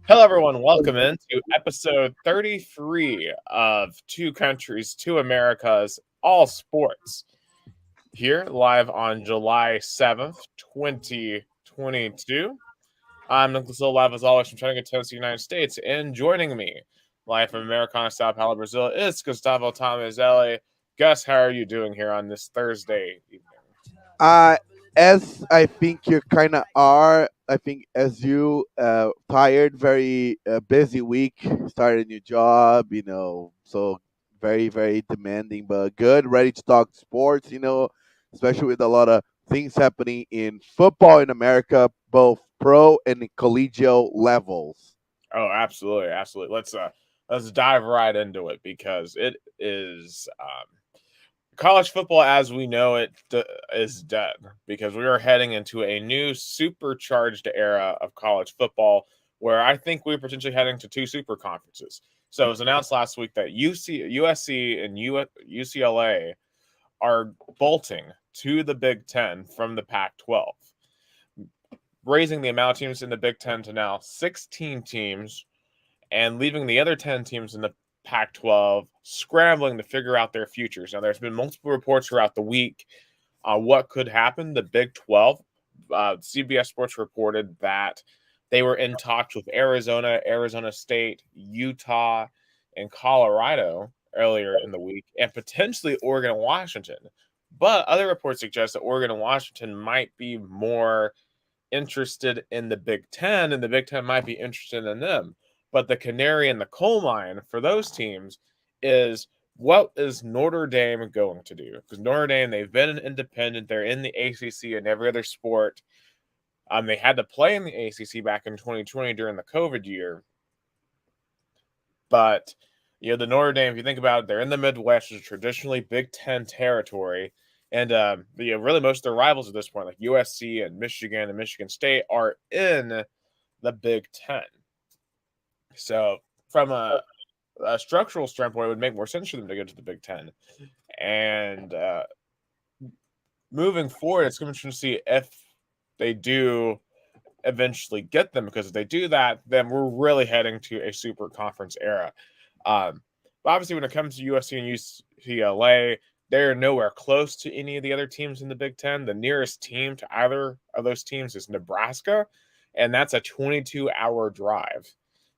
Hello, everyone. Welcome into episode 33 of Two Countries, Two Americas, All Sports. Here, live on July 7th, 2022. I'm Nicholas live as always from Chattanooga, Tennessee, United States. And joining me, live from Americana, Sao Paulo, Brazil, is Gustavo Tomazeli. Gus, how are you doing here on this Thursday evening? Uh, as I think you kind of are, I think as you tired, very busy week, started a new job, so very, very demanding, but good, ready to talk sports, especially with a lot of things happening in football in America, both pro and collegiate levels. Oh, absolutely, absolutely. Let's dive right into it because it is college football as we know it is dead because we are heading into a new supercharged era of college football where I think we're potentially heading to two super conferences. So it was announced last week that USC and UCLA are bolting to the Big Ten from the Pac-12, raising the amount of teams in the Big Ten to now 16 teams and leaving the other 10 teams in the Pac 12 scrambling to figure out their futures. Now, there's been multiple reports throughout the week what could happen. The Big 12, CBS Sports reported that they were in talks with Arizona, Arizona State, Utah, and Colorado earlier in the week, and potentially Oregon and Washington. But other reports suggest that Oregon and Washington might be more interested in the Big Ten, and the Big Ten might be interested in them. But the canary in the coal mine for those teams is what is Notre Dame going to do? Because Notre Dame, they've been an independent, they're in the ACC and every other sport. They had to play in the ACC back in 2020 during the COVID year. But the Notre Dame, if you think about it, they're in the Midwest, which is traditionally Big Ten territory. And really most of their rivals at this point, like USC and Michigan State, are in the Big Ten. So from a structural standpoint, it would make more sense for them to go to the Big Ten. And moving forward, it's going to be interesting to see if they do eventually get them, because if they do that, then we're really heading to a super conference era. But obviously, when it comes to USC and UCLA, they're nowhere close to any of the other teams in the Big Ten. The nearest team to either of those teams is Nebraska, and that's a 22-hour drive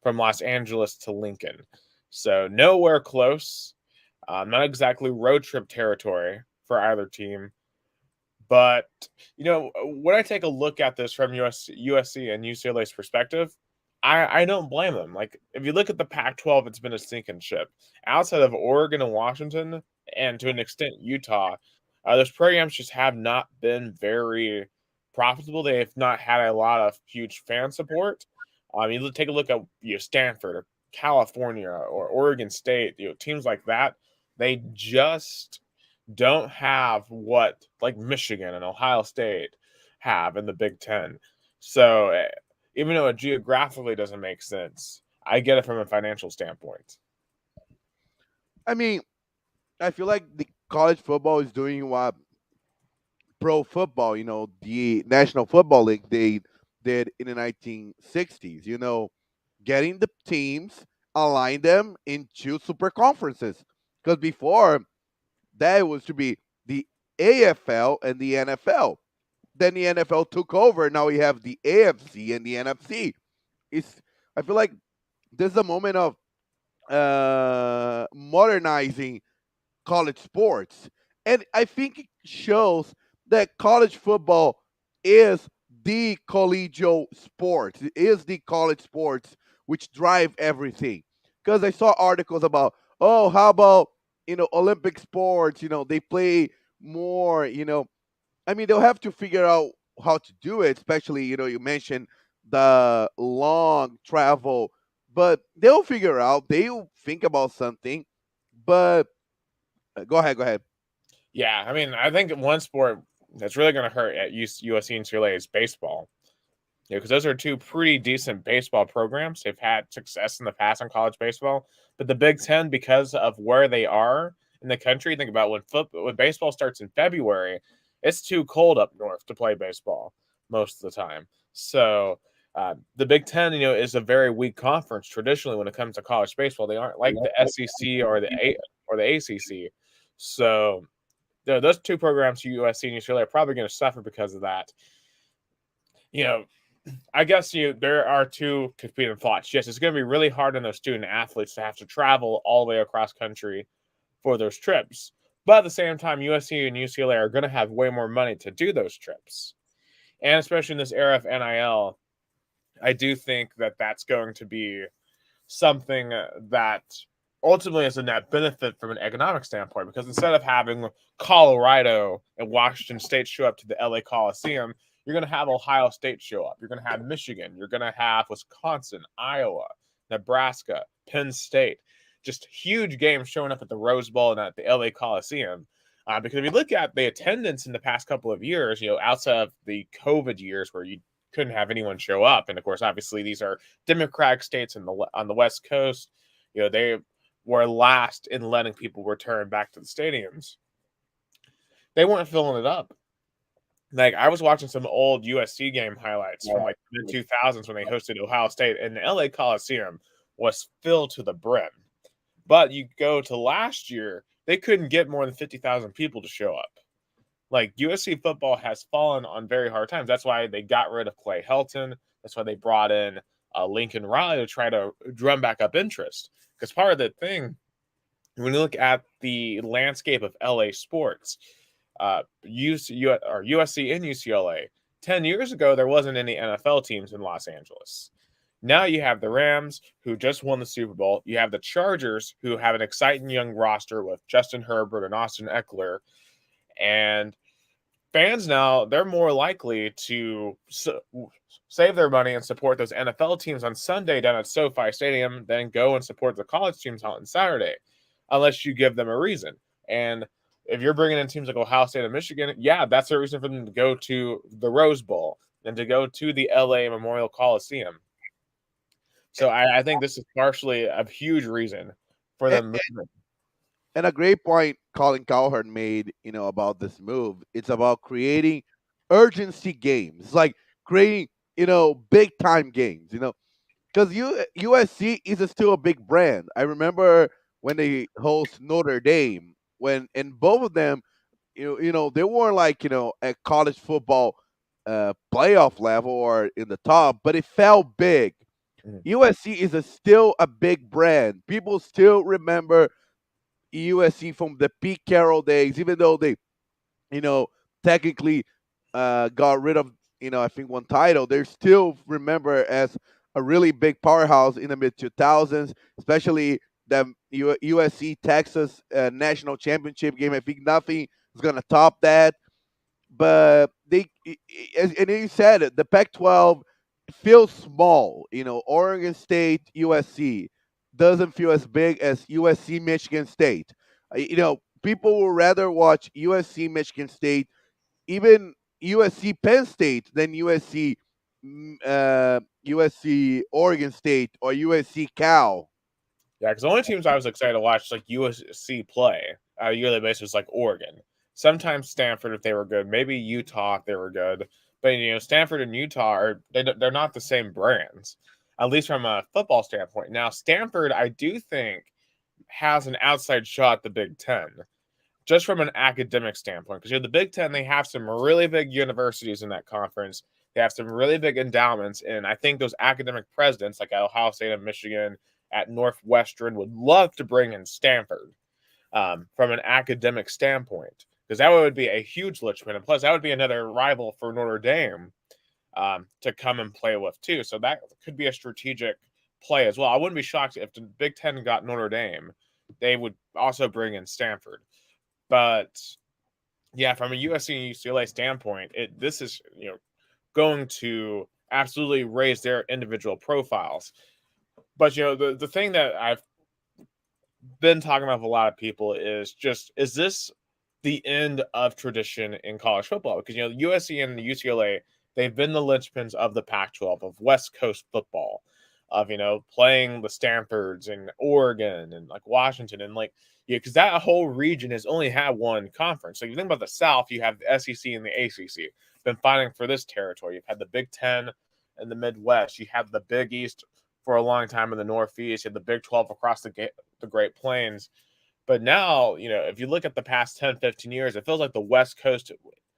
from Los Angeles to Lincoln. So nowhere close. Not exactly road trip territory for either team. But, when I take a look at this from USC and UCLA's perspective, I don't blame them. Like, if you look at the Pac 12, it's been a sinking ship. Outside of Oregon and Washington, and to an extent Utah, those programs just have not been very profitable. They have not had a lot of huge fan support. You take a look at Stanford or California or Oregon State, teams like that. They just don't have what like Michigan and Ohio State have in the Big Ten. So even though it geographically doesn't make sense, I get it from a financial standpoint. I mean, I feel like the college football is doing what pro football, the National Football League they did in the 1960s, getting the teams, align them into super conferences. Because before that was to be the AFL and the NFL. Then the NFL took over. Now we have the AFC and the NFC. It's I feel like there's a moment of modernizing college sports. And I think it shows that college football is the collegiate sports. It is the college sports which drive everything. Because I saw articles about, oh, how about, Olympic sports, they play more, I mean, they'll have to figure out how to do it, especially, you mentioned the long travel, but they'll figure out, they'll think about something. But go ahead, go ahead. Yeah, I mean, I think one sport that's really going to hurt at USC and CLA is baseball. Because those are two pretty decent baseball programs. They've had success in the past in college baseball, but the Big Ten, because of where they are in the country, think about when baseball starts in February, it's too cold up north to play baseball most of the time. So The Big Ten, is a very weak conference traditionally when it comes to college baseball. They aren't like the SEC or the ACC. So those two programs, USC and UCLA, are probably going to suffer because of that. I guess there are two competing thoughts. Yes, it's going to be really hard on those student athletes to have to travel all the way across country for those trips. But at the same time, USC and UCLA are going to have way more money to do those trips. And especially in this era of NIL, I do think that that's going to be something that ultimately is a net benefit from an economic standpoint, because instead of having Colorado and Washington State show up to the LA Coliseum, you're going to have Ohio State show up. You're going to have Michigan. You're going to have Wisconsin, Iowa, Nebraska, Penn State. Just huge games showing up at the Rose Bowl and at the LA Coliseum. Because if you look at the attendance in the past couple of years, outside of the COVID years where you couldn't have anyone show up, and of course, obviously, these are Democratic states on the West Coast. They were last in letting people return back to the stadiums. They weren't filling it up. Like, I was watching some old USC game highlights from like the 2000s when they hosted Ohio State, and the LA Coliseum was filled to the brim. But you go to last year, they couldn't get more than 50,000 people to show up. Like, USC football has fallen on very hard times. That's why they got rid of Clay Helton. That's why they brought in Lincoln Riley to try to drum back up interest. Because part of the thing, when you look at the landscape of LA sports, USC and UCLA, 10 years ago, there wasn't any NFL teams in Los Angeles. Now you have the Rams, who just won the Super Bowl. You have the Chargers, who have an exciting young roster with Justin Herbert and Austin Eckler. And fans now, they're more likely to save their money and support those NFL teams on Sunday down at SoFi Stadium than go and support the college teams on Saturday, unless you give them a reason. And if you're bringing in teams like Ohio State and Michigan, yeah, that's a reason for them to go to the Rose Bowl and to go to the LA Memorial Coliseum. So I think this is partially a huge reason for them moving. And a great point Colin Cowherd made, about this move. It's about creating urgency games. It's like creating, big time games, because USC is still a big brand. I remember when they host Notre Dame, and both of them, they weren't like, at college football playoff level or in the top, but it felt big. USC is still a big brand. People still remember USC from the Pete Carroll days, even though they, technically got rid of, I think one title. They're still remembered as a really big powerhouse in the mid 2000s, especially the USC Texas national championship game. I think nothing is gonna top that. But and you said it, the Pac-12 feels small. Oregon State, USC doesn't feel as big as USC, Michigan State. People will rather watch USC, Michigan State, even USC, Penn State, than USC, Oregon State, or USC, Cal. Yeah, because the only teams I was excited to watch like USC play on a yearly basis, like Oregon. Sometimes Stanford if they were good, maybe Utah if they were good. But Stanford and Utah they're not the same brands, at least from a football standpoint. Now Stanford, I do think, has an outside shot at the Big Ten, just from an academic standpoint. Because the Big Ten, they have some really big universities in that conference. They have some really big endowments, and I think those academic presidents, like at Ohio State and Michigan, at Northwestern, would love to bring in Stanford from an academic standpoint, because that would be a huge linchpin, and plus that would be another rival for Notre Dame to come and play with too. So that could be a strategic play as well. I wouldn't be shocked if the Big Ten got Notre Dame. They would also bring in Stanford. But yeah, from a USC and UCLA standpoint, this is going to absolutely raise their individual profiles. But the thing that I've been talking about with a lot of people is this the end of tradition in college football? Because USC and the UCLA, they've been the linchpins of the Pac-12, of West Coast football, of playing the Stanfords and Oregon and like Washington and because that whole region has only had one conference. So you think about the South, you have the SEC and the ACC been fighting for this territory. You've had the Big Ten in the Midwest. You had the Big East for a long time in the Northeast. You had the Big 12 across the Great Plains. But now, if you look at the past 10, 15 years, it feels like the West Coast,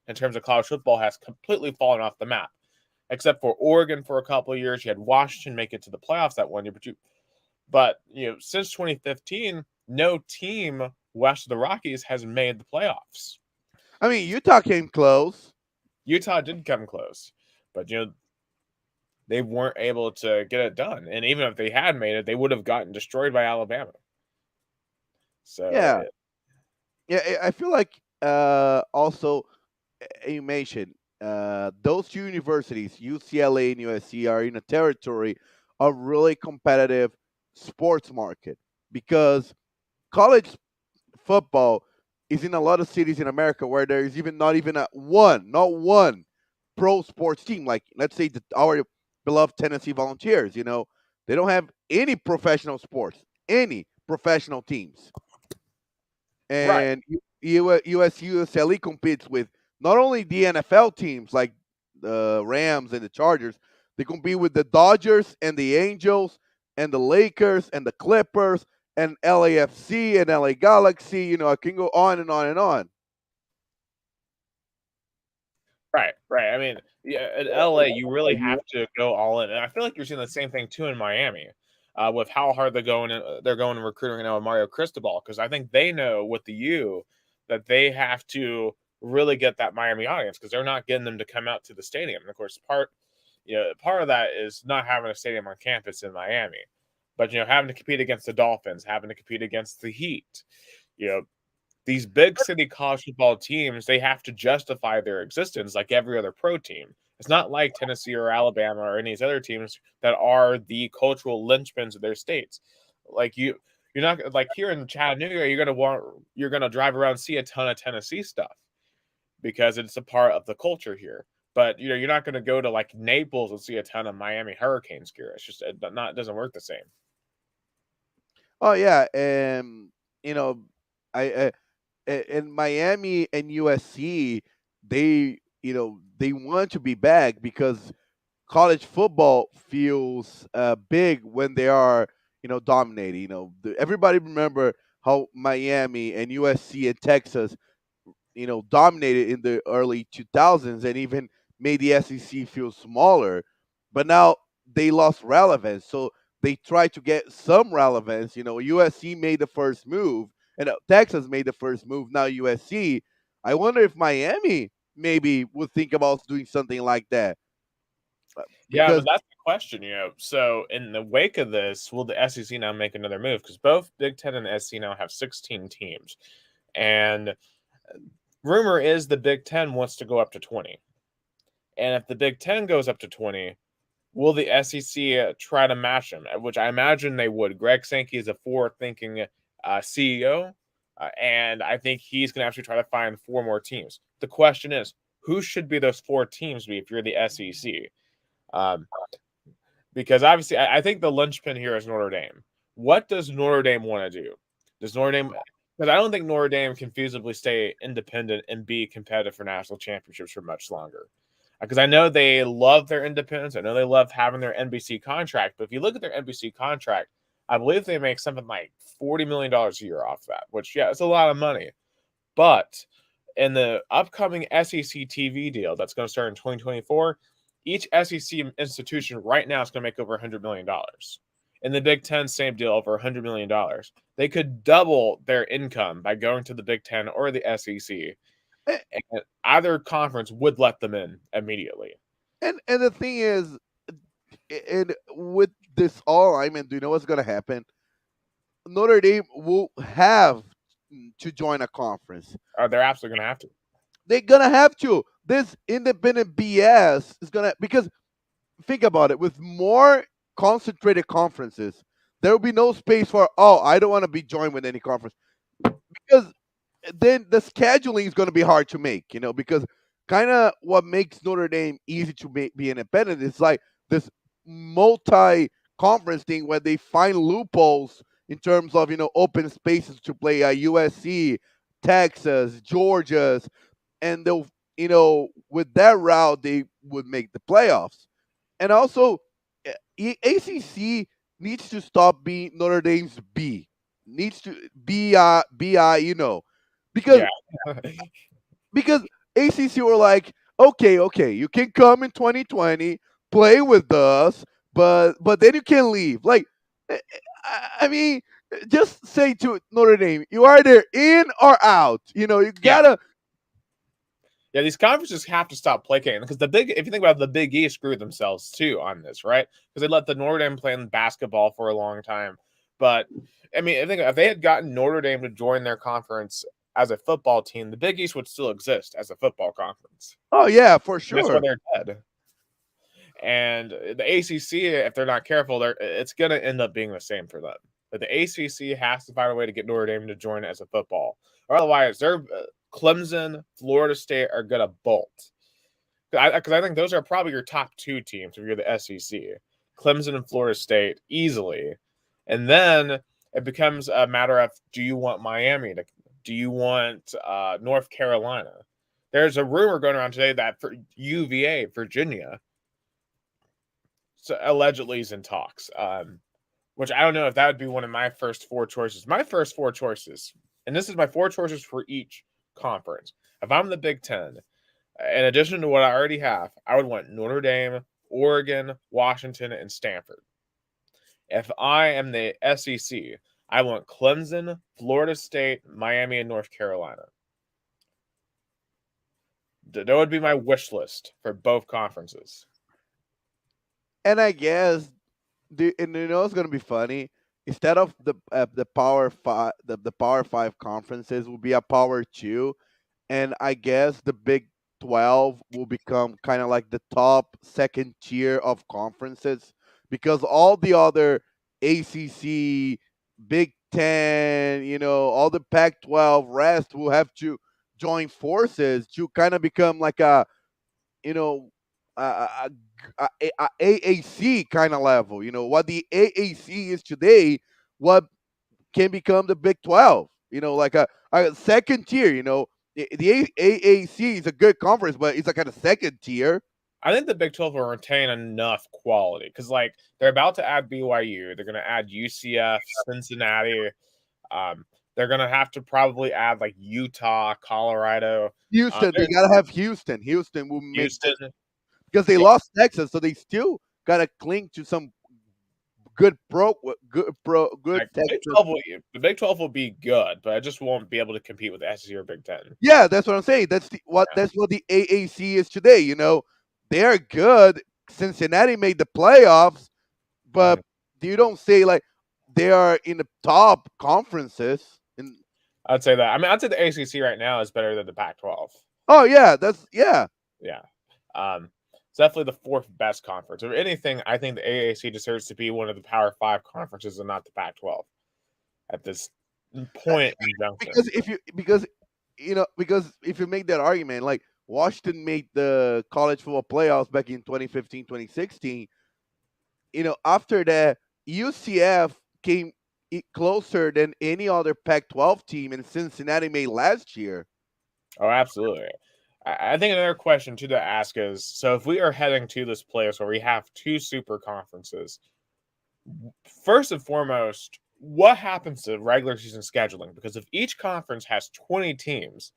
in terms of college football, has completely fallen off the map. Except for Oregon for a couple of years. You had Washington make it to the playoffs that one year. But since 2015, no team west of the Rockies has made the playoffs. I mean, Utah came close. Utah did come close, but they weren't able to get it done. And even if they had made it, they would have gotten destroyed by Alabama. So Yeah, yeah. I feel like also you mentioned those two universities, UCLA and USC, are in a territory of really competitive sports market because college football is in a lot of cities in America where there is even not even not one pro sports team. Like let's say our beloved Tennessee Volunteers, they don't have any professional sports, any professional teams, right, and USLE competes with not only the NFL teams like the Rams and the Chargers, they compete with the Dodgers and the Angels and the Lakers and the Clippers and LAFC and LA Galaxy. I can go on and on and on. right. I mean, yeah, in LA, you really have to go all in, and I feel like you're seeing the same thing too in Miami, with how hard they're going and recruiting now with Mario Cristobal, because I think they know with the U that they have to really get that Miami audience because they're not getting them to come out to the stadium. And of course, part of that is not having a stadium on campus in Miami, but having to compete against the Dolphins, having to compete against the Heat, you know, these big city college football teams, they have to justify their existence like every other pro team. It's not like Tennessee or Alabama or any of these other teams that are the cultural linchpins of their states. Like you're not like here in Chattanooga, you're gonna drive around and see a ton of Tennessee stuff because it's a part of the culture here. But you're not gonna go to like Naples and see a ton of Miami Hurricanes gear. It doesn't work the same. Oh yeah, and you know, in Miami and USC, they want to be back because college football feels big when they are dominating. Everybody remember how Miami and USC and Texas dominated in the early 2000s and even made the SEC feel smaller. But now they lost relevance. So they tried to get some relevance. USC made the first move and Texas made the first move. Now USC. I wonder if Miami maybe would think about doing something like that. Yeah, but Because that's the question. So in the wake of this, will the SEC now make another move? Because both Big Ten and the SEC now have 16 teams. And rumor is the Big Ten wants to go up to 20. And if the Big Ten goes up to 20, will the SEC try to match them? Which I imagine they would. Greg Sankey is a forward-thinking CEO, and I think he's going to actually try to find four more teams. The question is, who should be those four teams be if you're the SEC? Um, because obviously, I think the linchpin here is Notre Dame. What does Notre Dame want to do? Does Notre Dame? Because I don't think Notre Dame can feasibly stay independent and be competitive for national championships for much longer. Because I know they love their independence. I know they love having their NBC contract. But if you look at their NBC contract, I believe they make something like $40 million a year off that, which, yeah, it's a lot of money. But in the upcoming SEC TV deal that's going to start in 2024, each SEC institution right now is going to make over $100 million. In the Big Ten, same deal, over $100 million. They could double their income by going to the Big Ten or the SEC. And either conference would let them in immediately. and the thing is, and with this all, I mean, do you know what's gonna happen? Notre Dame will have to join a conference. They're absolutely going to have to. They're gonna have to. This independent BS is gonna because think about it. With more concentrated conferences, there will be no space for I don't want to be joined with any conference because then the scheduling is going to be hard to make. Because kind of what makes Notre Dame easy to be independent is like this multi-conference thing where they find loopholes in terms of open spaces to play USC, Texas, Georgia's, and they'll with that route they would make the playoffs. and also ACC needs to stop being Notre Dame's B. Needs to bi, because Yeah. because ACC were like, okay, you can come in 2020, play with us, but then you can leave. Like, I mean, just say to Notre Dame, you are either in or out. You Yeah. gotta. Yeah, these conferences have to stop placating because if you think about it, the Big E screwed themselves too on this, right? Because they let the Notre Dame play in basketball for a long time. But I mean, I think if they had gotten Notre Dame to join their conference as a football team, the Big East would still exist as a football conference. Oh yeah, for And that's why sure. they're dead. And the ACC, if they're not careful, it's going to end up being the same for them. But the ACC has to find a way to get Notre Dame to join as a football, or otherwise, Clemson, Florida State are going to bolt. Because I think those are probably your top two teams if you're the SEC. Clemson and Florida State easily, and then it becomes a matter of do you want Miami to, do you want North Carolina? There's a rumor going around today that for UVA, Virginia, so allegedly is in talks. Which I don't know if that would be one of my first four choices. My first four choices, and this is my four choices for each conference. If I'm the Big Ten, in addition to what I already have, I would want Notre Dame, Oregon, Washington, and Stanford. If I am the SEC, I want Clemson, Florida State, Miami, and North Carolina. That would be my wish list for both conferences. And I guess, and it's gonna be funny. Instead of the Power Five, the Power Five conferences will be a Power Two, and I guess the Big 12 will become kind of like the top second tier of conferences, because all the other ACC, Big 10, all the Pac-12 rest will have to join forces to kind of become like a, you know AAC kind of level. What the AAC is today, what can become the Big 12. Like a second tier. The AAC is a good conference, but it's like at a second tier. I think the Big 12 will retain enough quality because, like, they're about to add BYU. They're going to add UCF, Cincinnati. Um, they're going to have to probably add, like, Utah, Colorado, Houston, they gotta have Houston. Houston will make Houston. because they Yeah, lost Texas, so they still gotta cling to some good like, Texas. The Big 12 will be good, but I just won't be able to compete with the SEC or Big 10. Yeah, that's what I'm saying. Yeah. That's what the AAC is today. They're good. Cincinnati made the playoffs, but Mhm. you don't say like they are in the top conferences. And I'd say that. I mean, I'd say the ACC right now is better than the Pac-12. oh yeah, that's yeah. Yeah. It's definitely the fourth best conference. If anything, I think the AAC deserves to be one of the Power Five conferences and not the Pac-12 at this point in junction. Because if you make that argument, like Washington made the college football playoffs back in 2015, 2016. After that, UCF came closer than any other Pac-12 team, and Cincinnati made last year. Oh, absolutely. I think another question too to ask is: so if we are heading to this place where we have two super conferences, first and foremost, what happens to regular season scheduling? Because if each conference has 20 teams,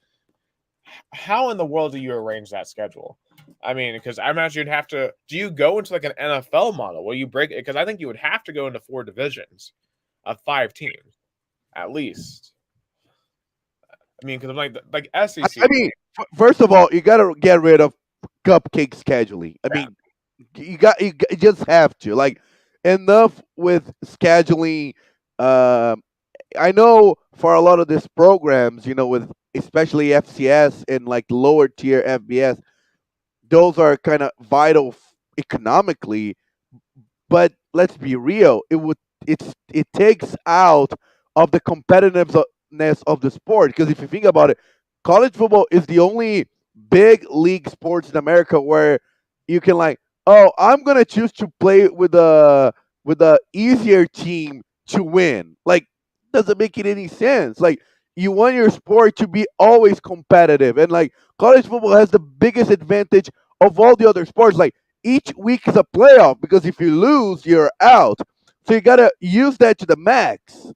how in the world do you arrange that schedule? I mean, because I imagine you'd have to. Do you go into like an NFL model where you break it? Because I think you would have to go into four divisions of five teams at least. I mean, because I'm like SEC. I mean, first of all, you got to get rid of cupcake scheduling. I mean, you just have to, like, enough with scheduling. Um, I know for a lot of these programs, with especially FCS and like lower tier FBS, those are kind of vital economically. But let's be real, it takes out of the competitiveness of the sport, because if you think about it, college football is the only big league sports in America where you can, like, oh, I'm gonna choose to play with a easier team to win. Like, doesn't make it any sense. Like, you want your sport to be always competitive, and like college football has the biggest advantage of all the other sports. Like, each week is a playoff because if you lose, you're out. So you gotta use that to the max.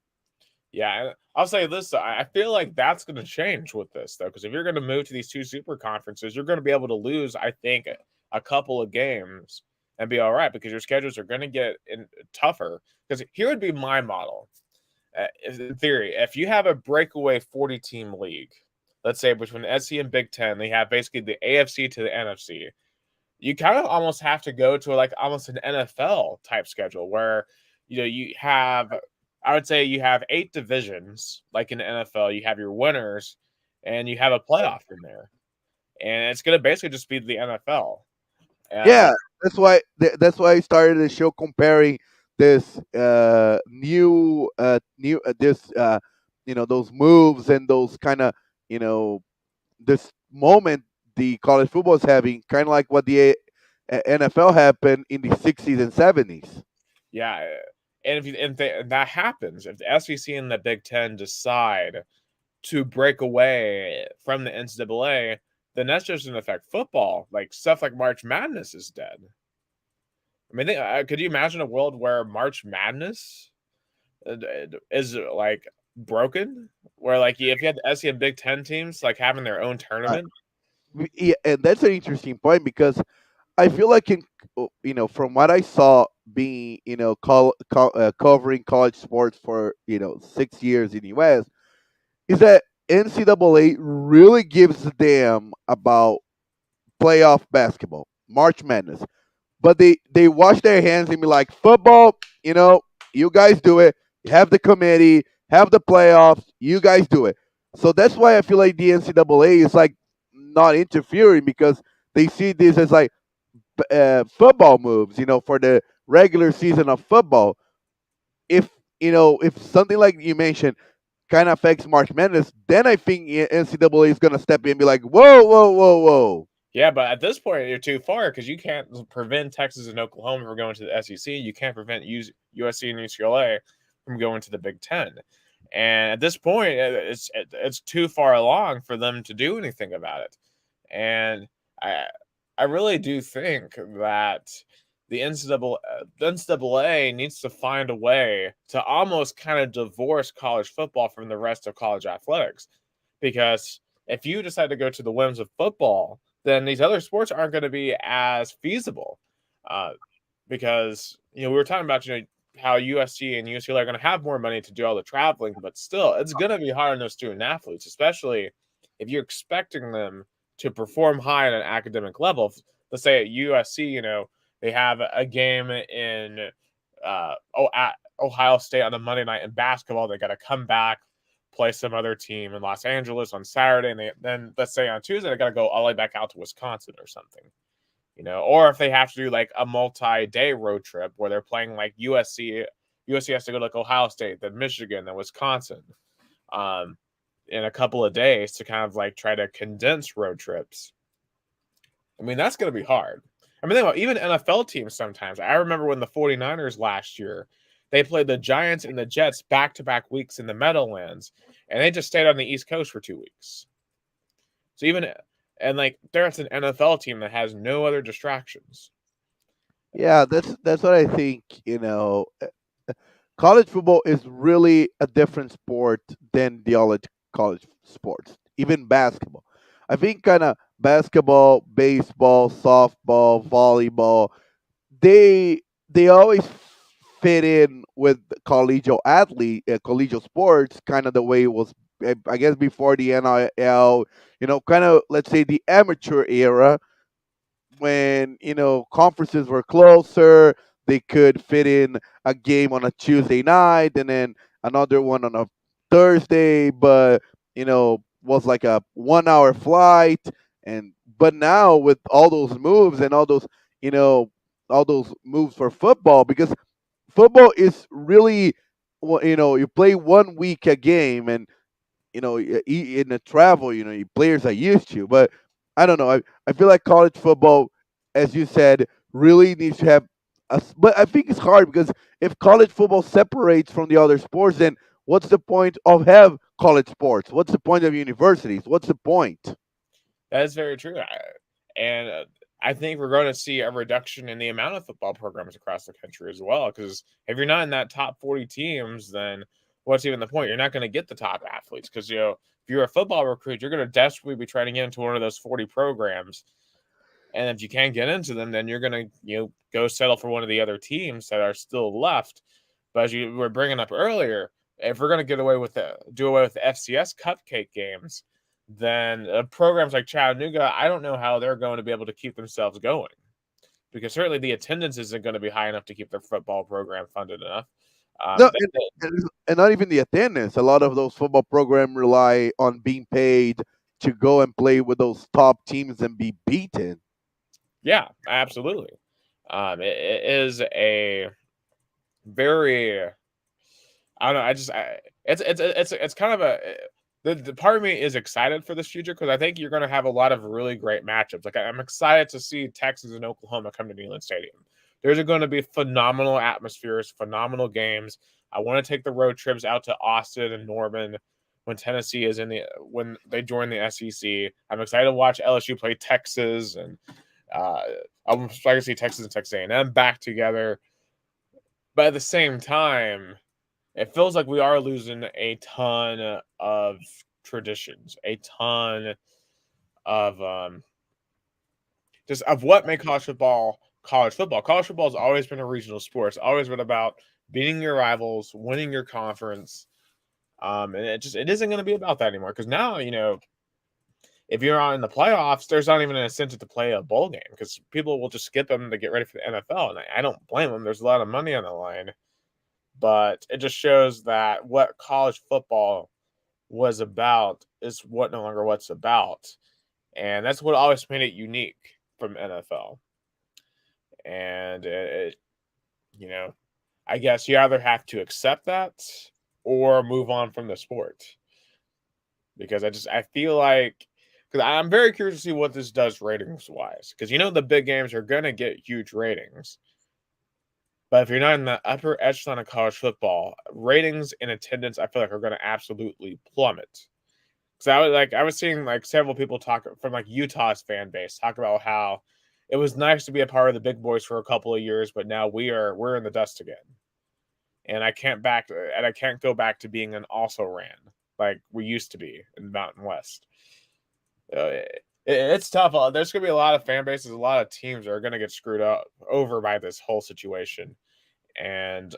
Yeah, I'll say this though. I feel like that's going to change with this though, because if you're going to move to these two super conferences, you're going to be able to lose, I think, a couple of games and be all right because your schedules are going to get tougher. Because here would be my model. In theory, if you have a breakaway 40-team league, let's say between the SC and Big Ten, they have basically the AFC to the NFC. You kind of almost have to go to like almost an NFL type schedule where you have, I would say you have 8 divisions like in the NFL. You have your winners, and you have a playoff in there, and it's going to basically just be the NFL. Yeah, And that's why I started the show comparing this new this those moves and those kind of you know this moment the college football is having, kind of like what the NFL happened in the 60s and 70s. yeah, and and that happens if the SEC and the Big Ten decide to break away from the NCAA, then that's just going to affect football. Like stuff like March Madness is dead. I mean, could you imagine a world where March Madness is like broken? Where like if you had the SC and Big Ten teams like having their own Uh, tournament? yeah, and that's an interesting point because I feel like from what I saw being covering college sports for 6 years in the U.S. is that NCAA really gives a damn about playoff basketball, March Madness. But they wash their hands and be like, football, you guys do it. Have the committee, have the playoffs, you guys do it. So that's why I feel like the NCAA is like not interfering because they see this as like football moves, for the regular season of football. If something like you mentioned kind of affects March Madness, then I think NCAA is gonna step in and be like, whoa, whoa, whoa, whoa. Yeah, but at this point you're too far because you can't prevent Texas and Oklahoma from going to the SEC. You can't prevent USC and UCLA from going to the Big Ten. And at this point, it's too far along for them to do anything about it. And I I really do think that the NCAA needs to find a way to almost kind of divorce college football from the rest of college athletics. Because if you decide to go to the whims of football, then these other sports aren't going to be as feasible. Uh, because we were talking about how USC and UCLA are going to have more money to do all the traveling, but still, it's going to be hard on those student athletes, especially if you're expecting them to perform high at an academic level. Let's say at USC, they have a game in at Ohio State on a Monday night in basketball. They got to come back, play some other team in Los Angeles on Saturday, and then let's say on Tuesday they got to go all the way back out to Wisconsin or something. Or if they have to do like a multi-day road trip where they're playing like USC has to go to like Ohio State, then Michigan, then Wisconsin, um, in a couple of days to kind of like try to condense road trips. I mean, that's going to be hard. I mean, think about even NFL teams sometimes. I remember when the 49ers last year, they played the Giants and the Jets back-to-back weeks in the Meadowlands, and they just stayed on the East Coast for 2 weeks. So and like there's an NFL team that has no other distractions. Yeah, that's what I think. College football is really a different sport than the other college sports, even basketball. I think kind of basketball, baseball, softball, volleyball, they always fit in with collegial sports, kind of the way it was, I guess, before the NIL. Kind of, let's say, the amateur era when conferences were closer. They could fit in a game on a Tuesday night and then another one on a Thursday, but was like a 1 hour flight. And but now with all those moves and you know all those moves for football, because football is really, you play 1 week a game, and in the travel, players are used to. But I don't know. I feel like college football, as you said, really needs to have but I think it's hard because if college football separates from the other sports, then what's the point of have college sports? What's the point of universities? What's the point? That is very true. And I think we're going to see a reduction in the amount of football programs across the country as well. Because if you're not in that top 40 teams, then what's even the point? You're not going to get the top athletes because, if you're a football recruit, you're going to desperately be trying to get into one of those 40 programs. And if you can't get into them, then you're going to, go settle for one of the other teams that are still left. But as you were bringing up earlier, if we're going to do away with the FCS cupcake games, then programs like Chattanooga, I don't know how they're going to be able to keep themselves going, because certainly the attendance isn't going to be high enough to keep their football program funded enough. No, and not even the attendance. A lot of those football programs rely on being paid to go and play with those top teams and be beaten. Yeah, absolutely. It is a very, I don't know. It's kind of the part of me is excited for this future because I think you're going to have a lot of really great matchups. Like I'm excited to see Texas and Oklahoma come to Neyland Stadium. There's going to be phenomenal atmospheres, phenomenal games. I want to take the road trips out to Austin and Norman when Tennessee is when they join the SEC. I'm excited to watch LSU play Texas, and I'm excited to see Texas and Texas A&M back together. But at the same time, it feels like we are losing a ton of traditions, a ton of just of what make college football college football. College football has always been a regional sport. It's always been about beating your rivals, winning your conference. And it isn't going to be about that anymore because now, if you're on in the playoffs, there's not even an incentive to play a bowl game because people will just skip them to get ready for the NFL. And I don't blame them. There's a lot of money on the line. But it just shows that what college football was about is what no longer what's about. And that's what always made it unique from NFL. And I guess you either have to accept that or move on from the sport. Because I feel like, because I'm very curious to see what this does ratings wise. Because the big games are going to get huge ratings. But if you're not in the upper echelon of college football, ratings and attendance, I feel like are going to absolutely plummet. Because I was seeing like several people talk from like Utah's fan base talk about how it was nice to be a part of the big boys for a couple of years, but now we're in the dust again, and I can't go back to being an also ran like we used to be in the Mountain West. It's tough. There's going to be a lot of fan bases, a lot of teams that are going to get screwed over by this whole situation. And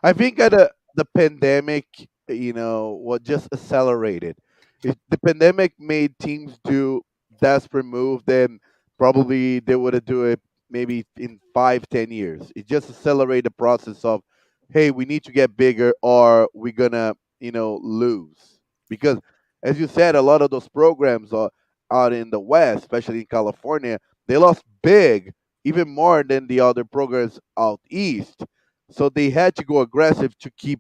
I think that the pandemic, what just accelerated. If the pandemic made teams do desperate move, then probably they would have do it maybe in 5, 10 years. It just accelerated the process of, hey, we need to get bigger, or we're gonna, lose. Because as you said, a lot of those programs are out in the West, especially in California, they lost big, even more than the other programs out east. So they had to go aggressive to keep,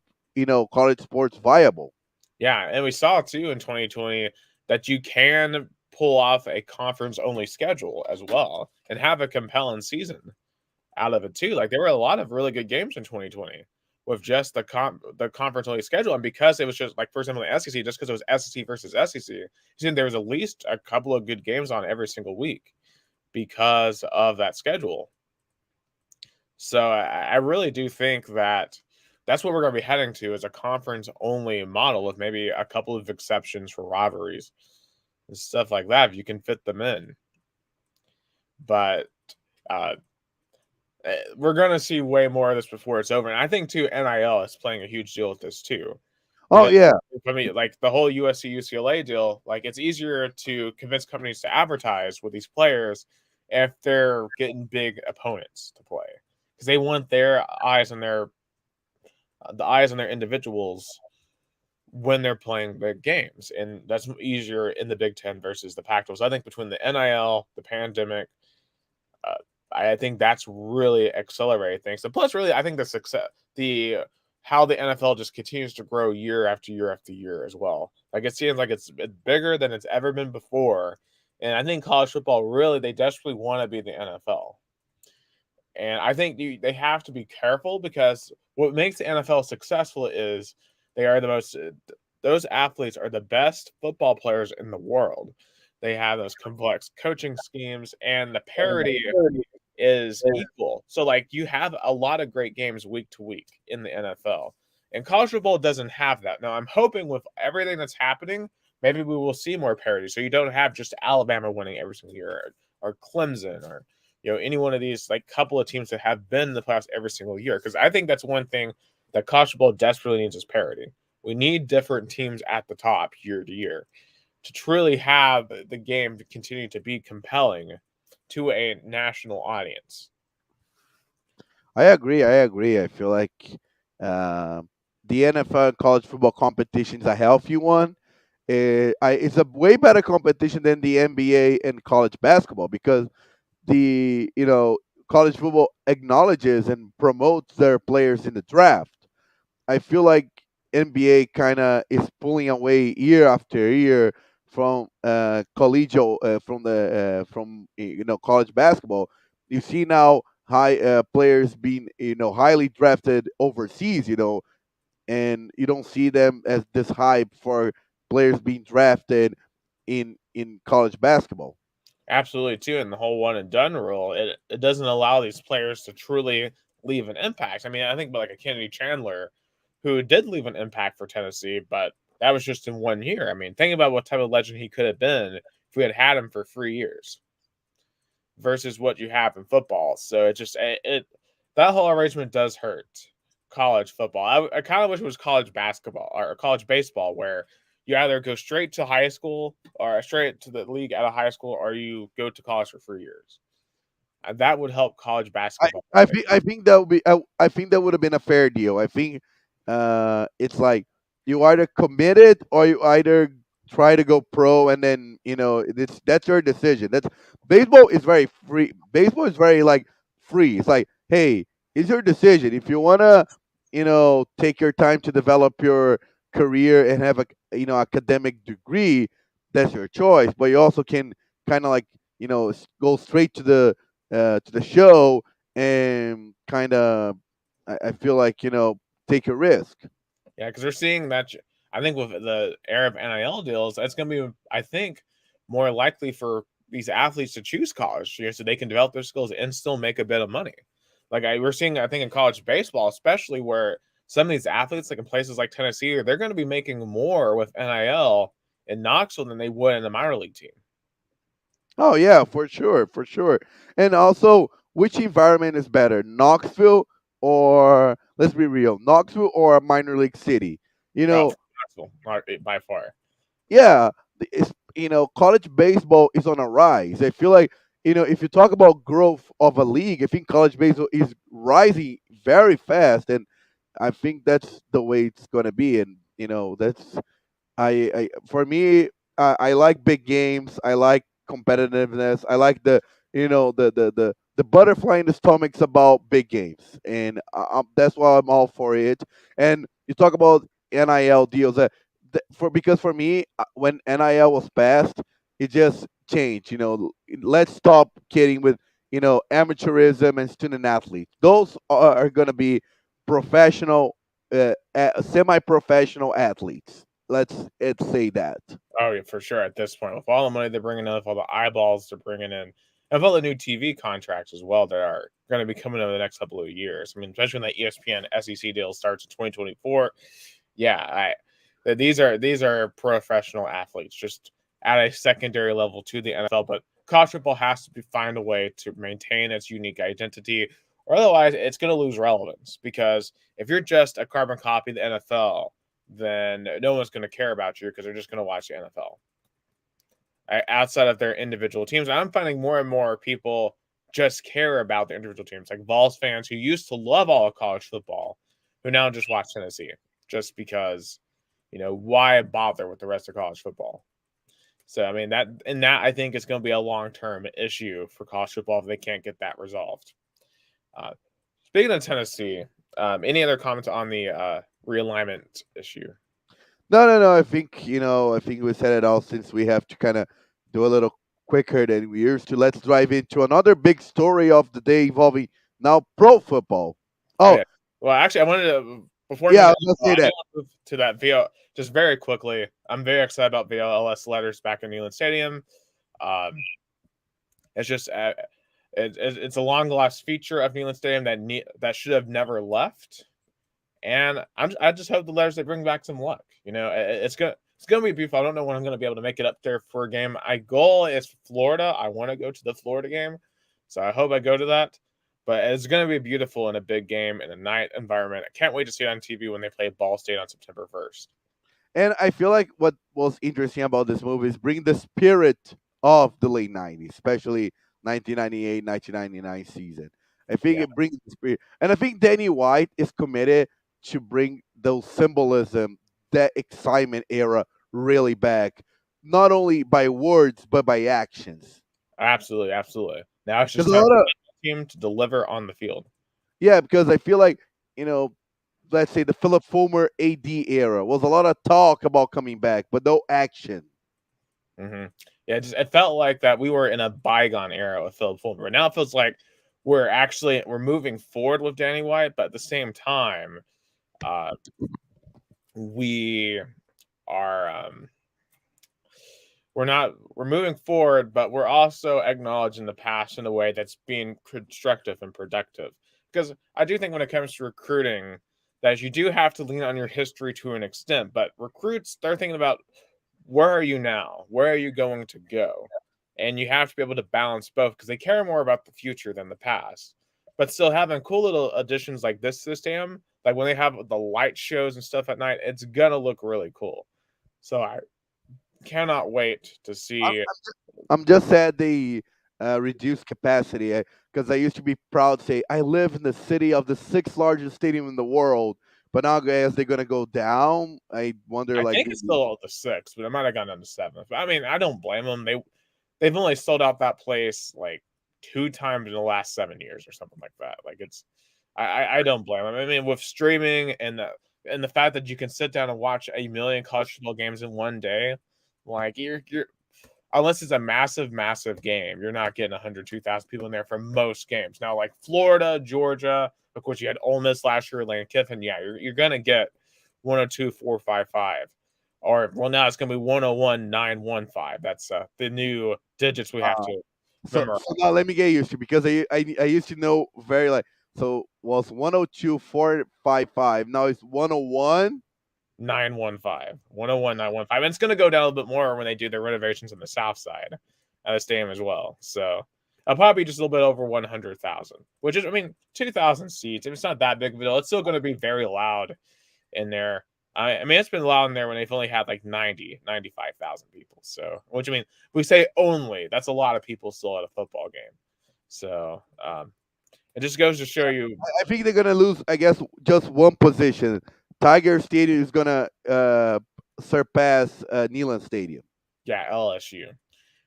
college sports viable. yeah, and we saw too in 2020 that you can pull off a conference only schedule as well and have a compelling season out of it too. Like there were a lot of really good games in 2020 with just the conference only schedule, and because it was just like, for example, the SEC, just because it was SEC versus SEC, you see there was at least a couple of good games on every single week because of that schedule. So I really do think that that's what we're going to be heading to, is a conference only model with maybe a couple of exceptions for rivalries and stuff like that if you can fit them in. But uh, we're going to see way more of this before it's over. And I think too, NIL is playing a huge deal with this too. Oh Because yeah, I mean, like the whole USC UCLA deal, like it's easier to convince companies to advertise with these players if they're getting big opponents to play, because they want their eyes on the eyes on their individuals when they're playing big games, and that's easier in the Big Ten versus the Pac-12. So I think between the NIL, the pandemic, uh, I think that's really accelerated things. And plus, really, I think the success, the how the NFL just continues to grow year after year after year as well. Like it seems like it's bigger than it's ever been before, and I think college football really they desperately want to be the NFL. And I think they have to be careful because what makes the NFL successful is they are those athletes are the best football players in the world. They have those complex coaching schemes, and the parity is equal. So like you have a lot of great games week to week in the NFL. And college football doesn't have that. Now I'm hoping with everything that's happening, maybe we will see more parity. So you don't have just Alabama winning every single year or Clemson or any one of these like couple of teams that have been in the playoffs every single year. Because I think that's one thing that college football desperately needs is parity. We need different teams at the top year to year to truly have the game to continue to be compelling to a national audience. I agree. I agree. I feel like uh, the NFL and college football competition is a healthy one. It's a way better competition than the NBA and college basketball because the college football acknowledges and promotes their players in the draft. I feel like NBA kind of is pulling away year after year from collegial from college basketball. You see now high players being highly drafted overseas, and you don't see them as this hype for players being drafted in college basketball. Absolutely, too. And the whole one and done rule, it doesn't allow these players to truly leave an impact. I mean, I think about like a Kennedy Chandler who did leave an impact for Tennessee, but that was just in 1 year. I mean, think about what type of legend he could have been if we had had him for 3 years versus what you have in football. So it that whole arrangement does hurt college football. I kind of wish it was college basketball or college baseball where you either go straight to high school or straight to the league out of high school or you go to college for 3 years. And that would help college I basketball. I think that would be I think that would have been a fair deal. I think it's like you either commit it or you either try to go pro, and then that's your decision. That's baseball is very free. Baseball is very like free. It's like, hey, it's your decision. If you wanna take your time to develop your career and have a academic degree, that's your choice. But you also can kind of like go straight to the show and kind of I feel like take a risk. Yeah, because we're seeing that. I think with the era of NIL deals, that's going to be, I think, more likely for these athletes to choose college, so they can develop their skills and still make a bit of money. We're seeing, I think, in college baseball, especially where some of these athletes, like in places like Tennessee, they're going to be making more with NIL in Knoxville than they would in a minor league team. Oh yeah, for sure, for sure. And also, which environment is better, Knoxville or let's be real, Knoxville or a minor league city? You Oh, know, Knoxville, by far. yeah, it's college baseball is on a rise. I feel like if you talk about growth of a league, I think college baseball is rising very fast, and I think that's the way it's going to be. And that's I for me, I like big games. I like competitiveness. I like the butterfly in the stomachs about big games, and that's why I'm all for it. And you talk about NIL deals. Because for me, when NIL was passed, it just changed. Let's stop kidding with amateurism and student athletes. Those are going to be professional, semi-professional athletes. Let's say that. Oh, yeah, for sure. At this point, with all the money they're bringing in, with all the eyeballs they're bringing in, and with all the new TV contracts as well that are going to be coming over the next couple of years. I mean, especially when that ESPN SEC deal starts in 2024. Yeah, these are professional athletes just at a secondary level to the NFL. But college football has to find a way to maintain its unique identity, or otherwise it's going to lose relevance. Because if you're just a carbon copy of the NFL, then no one's going to care about you because they're just going to watch the NFL outside of their individual teams. I'm finding more and more people just care about their individual teams, like Vols fans who used to love all of college football, who now just watch Tennessee just because, why bother with the rest of college football? So, I mean, that I think is going to be a long term issue for college football if they can't get that resolved. Uh, Speaking of Tennessee, any other comments on the realignment issue? No, no, no. I think we said it all. Since we have to kind of do a little quicker than we used to, let's dive into another big story of the day involving now pro football. Oh Oh yeah. Well, actually, I wanted to before we yeah, move I on, was gonna say I did that. want to move to that VO just very quickly. I'm very excited about VLS letters back in Neyland Stadium. Um, it's just it's a long lost feature of Neyland Stadium that should have never left. And I just hope the letters they bring back some luck. It's gonna be beautiful. I don't know when I'm gonna be able to make it up there for a game. My goal is Florida. I want to go to the Florida game, so I hope I go to that. But it's gonna be beautiful in a big game in a night environment. I can't wait to see it on TV when they play Ball State on September 1st. And I feel like what was interesting about this movie is bring the spirit of the late 90s, especially 1998, 1999 season. I think Yeah, it brings the spirit. And I think Danny White is committed to bring those symbolism, that excitement era really back, not only by words, but by actions. absolutely, absolutely. Now it's just Because a time lot for of, the team to deliver on the field. yeah, because I feel like, you know, let's say the Philip Fulmer AD era was a lot of talk about coming back, but no action. Hmm. Yeah, it felt like that we were in a bygone era with Philip Fulmer. Now it feels like we're moving forward with Danny White, but at the same time, uh, we are we're moving forward, but we're also acknowledging the past in a way that's being constructive and productive. Because I do think when it comes to recruiting, that you do have to lean on your history to an extent, but recruits they're thinking about where are you now? Where are you going to go? And you have to be able to balance both because they care more about the future than the past. But still having cool little additions like this system, like when they have the light shows and stuff at night, it's gonna look really cool. So I cannot wait to see. I'm just sad they reduced capacity because I used to be proud to say I live in the city of the sixth largest stadium in the world. But now, as they're gonna go down, I wonder I like, think it's still the sixth, but it might have gone down to seventh. But I mean, I don't blame them. They've only sold out that place like 2 times in the last 7 years or something like that. Like I don't blame them. I mean, with streaming and the fact that you can sit down and watch a million college football games in one day, like you're unless it's a massive, massive game, you're not getting 102,000 people in there for most games. Now, like Florida, Georgia, of course, you had Ole Miss last year, Lane Kiffin. Yeah, you're gonna get 102,455, or well, now it's gonna be 101,915. That's the new digits we have uh, to so memorize. now let me get used to because I used to know very like so was 102,455. Now it's 101. 915, 101,915. And it's going to go down a little bit more when they do their renovations on the south side of the stadium as well. So it'll probably be just a little bit over 100,000, which is, I mean, 2,000 seats. If it's not that big of a deal, it's still going to be very loud in there. I mean, it's been loud in there when they've only had like 95,000 people. So, which I mean, we say only, that's a lot of people still at a football game. So, it just goes to show you, I think they're gonna lose. I guess just one position. Tiger Stadium is gonna surpass Neyland Stadium. yeah, LSU. Which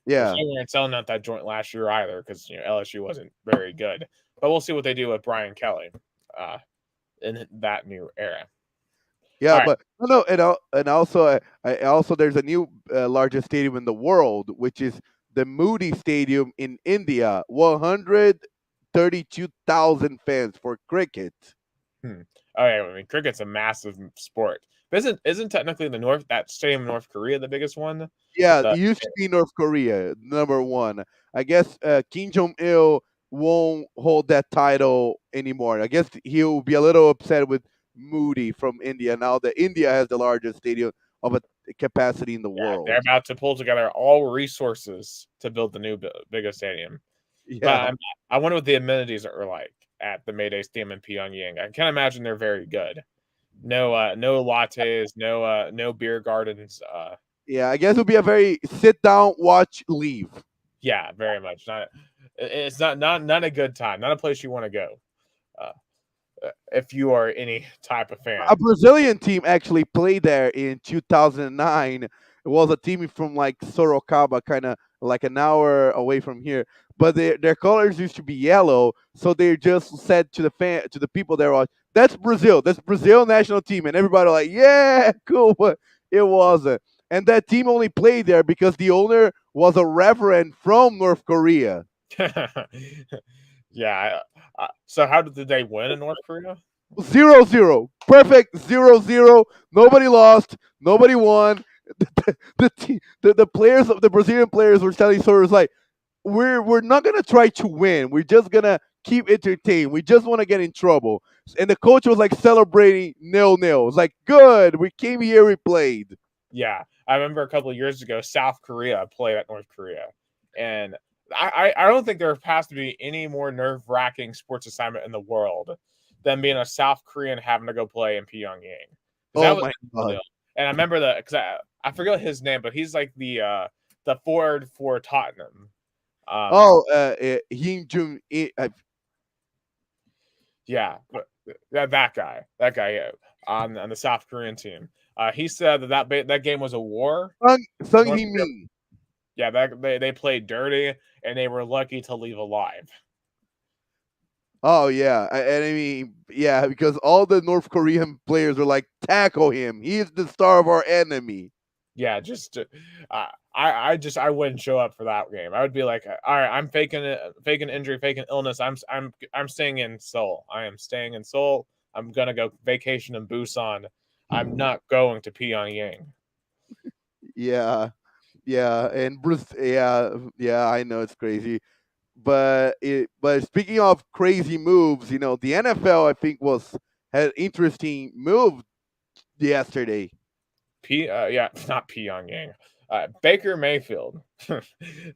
Yeah. they weren't selling out that joint last year either because LSU wasn't very good. But we'll see what they do with Brian Kelly uh, in that new era. All Yeah, right, but no, and also I also there's a new largest stadium in the world, which is the Moody Stadium in India, 132,000 fans for cricket. hmm. Okay. I mean, cricket's a massive sport. But isn't technically the North that stadium in North Korea the biggest one? Yeah, The it used to be North Korea, number one. I guess Kim Jong Il won't hold that title anymore. I guess he'll be a little upset with Moody from India now that India has the largest stadium of a capacity in the Yeah, they're world. about to pull together all resources to build the new biggest stadium. But Yeah. I wonder what the amenities are like at the Mayday Stadium in Pyongyang. I can't imagine they're very good. No lattes, no beer gardens. Yeah, I guess it'll be a very sit down, watch, leave. Yeah, very much. It's not a good time. Not a place you want to go. Uh, if you are any type of fan. A Brazilian team actually played there in 2009. It was a team from like Sorocaba, kind of like an hour away from here. But their colors used to be yellow, so they just said to the people there, "That's Brazil. That's Brazil national team," and everybody like, "Yeah, cool." But it wasn't. And that team only played there because the owner was a reverend from North Korea. Yeah. So how did they win in North Korea? 0-0. Perfect 0-0. Nobody lost. Nobody won. The players of the Brazilian players were telling stories like, we're not gonna try to win. We're just gonna keep entertained. We just want to get in trouble. And the coach was like celebrating 0-0. It's like, good. We came here. We played. Yeah, I remember a couple of years ago, South Korea played at North Korea, and I don't think there has to be any more nerve wracking sports assignment in the world than being a South Korean having to go play in Pyongyang, because that Oh was my a god. deal. And I remember that because I forget his name, but he's like the forward for Tottenham. Oh, Him Jung. Yeah, but that guy, yeah, on the South Korean team. He said that game was a war. Sung North Hee Korea, Min. yeah, they played dirty and they were lucky to leave alive. Oh yeah, and I mean, yeah, because all the North Korean players were like, tackle him. He's the star of our enemy. Yeah, just I wouldn't show up for that game. I would be like, all right, I'm faking it, faking injury, faking illness. I'm staying in Seoul. I am staying in Seoul. I'm gonna go vacation in Busan. I'm not going to Pyongyang. Yeah, yeah, and Bruce. Yeah, yeah, I know it's crazy, but speaking of crazy moves, the NFL I think had interesting move yesterday. Yeah, not Pyongyang. Baker Mayfield.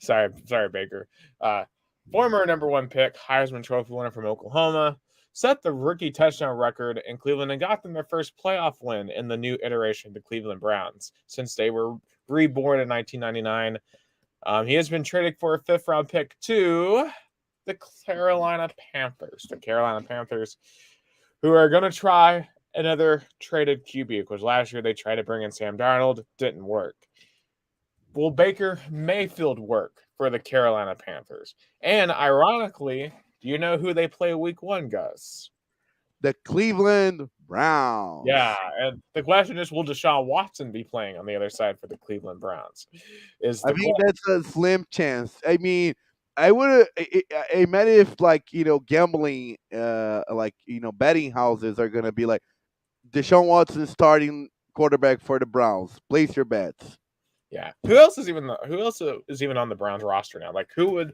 sorry, Baker. Uh, Former number one pick, Heisman Trophy winner from Oklahoma, set the rookie touchdown record in Cleveland and got them their first playoff win in the new iteration of the Cleveland Browns since they were reborn in 1999. He has been traded for a fifth round pick to the Carolina Panthers. The Carolina Panthers, who are going to try another traded QB, because last year they tried to bring in Sam Darnold, didn't work. Will Baker Mayfield work for the Carolina Panthers? And ironically, do you know who they play week one, Gus? The Cleveland Browns. Yeah, and the question is, will Deshaun Watson be playing on the other side for the Cleveland Browns? Is I the mean, question. that's a slim chance. I mean, I would. I imagine if like gambling, like betting houses are gonna be like Deshaun Watson starting quarterback for the Browns. Place your bets. Yeah. Who else is even on the Browns roster now? Like, who would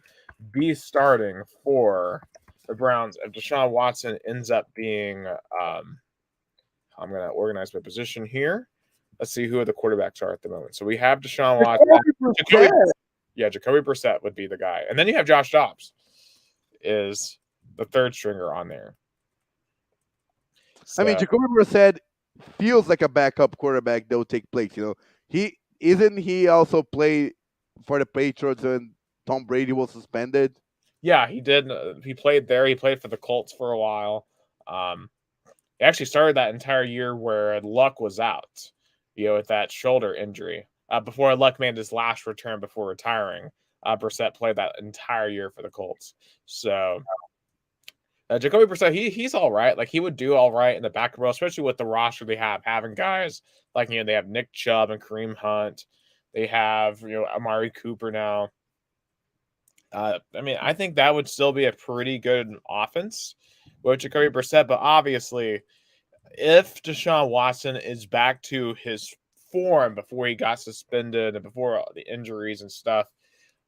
be starting for the Browns if Deshaun Watson ends up being I'm gonna organize my position here. Let's see who the quarterbacks are at the moment. So we have Deshaun Watson. Jacoby, Jacoby Brissett would be the guy. And then you have Josh Dobbs is the third stringer on there. I mean, So Jacoby Brissett feels like a backup quarterback that will take place. He also played for the Patriots when Tom Brady was suspended. yeah, he did. He played there. He played for the Colts for a while. He actually started that entire year where Luck was out, with that shoulder injury. Before Luck made his last return before retiring, Brissett played that entire year for the Colts. So Jacoby Brissett, he's all right. Like, he would do all right in the back row, especially with the roster they have, having guys like they have Nick Chubb and Kareem Hunt. They have Amari Cooper now. I mean, I think that would still be a pretty good offense with Jacoby Brissett, but obviously, if Deshaun Watson is back to his form before he got suspended and before the injuries and stuff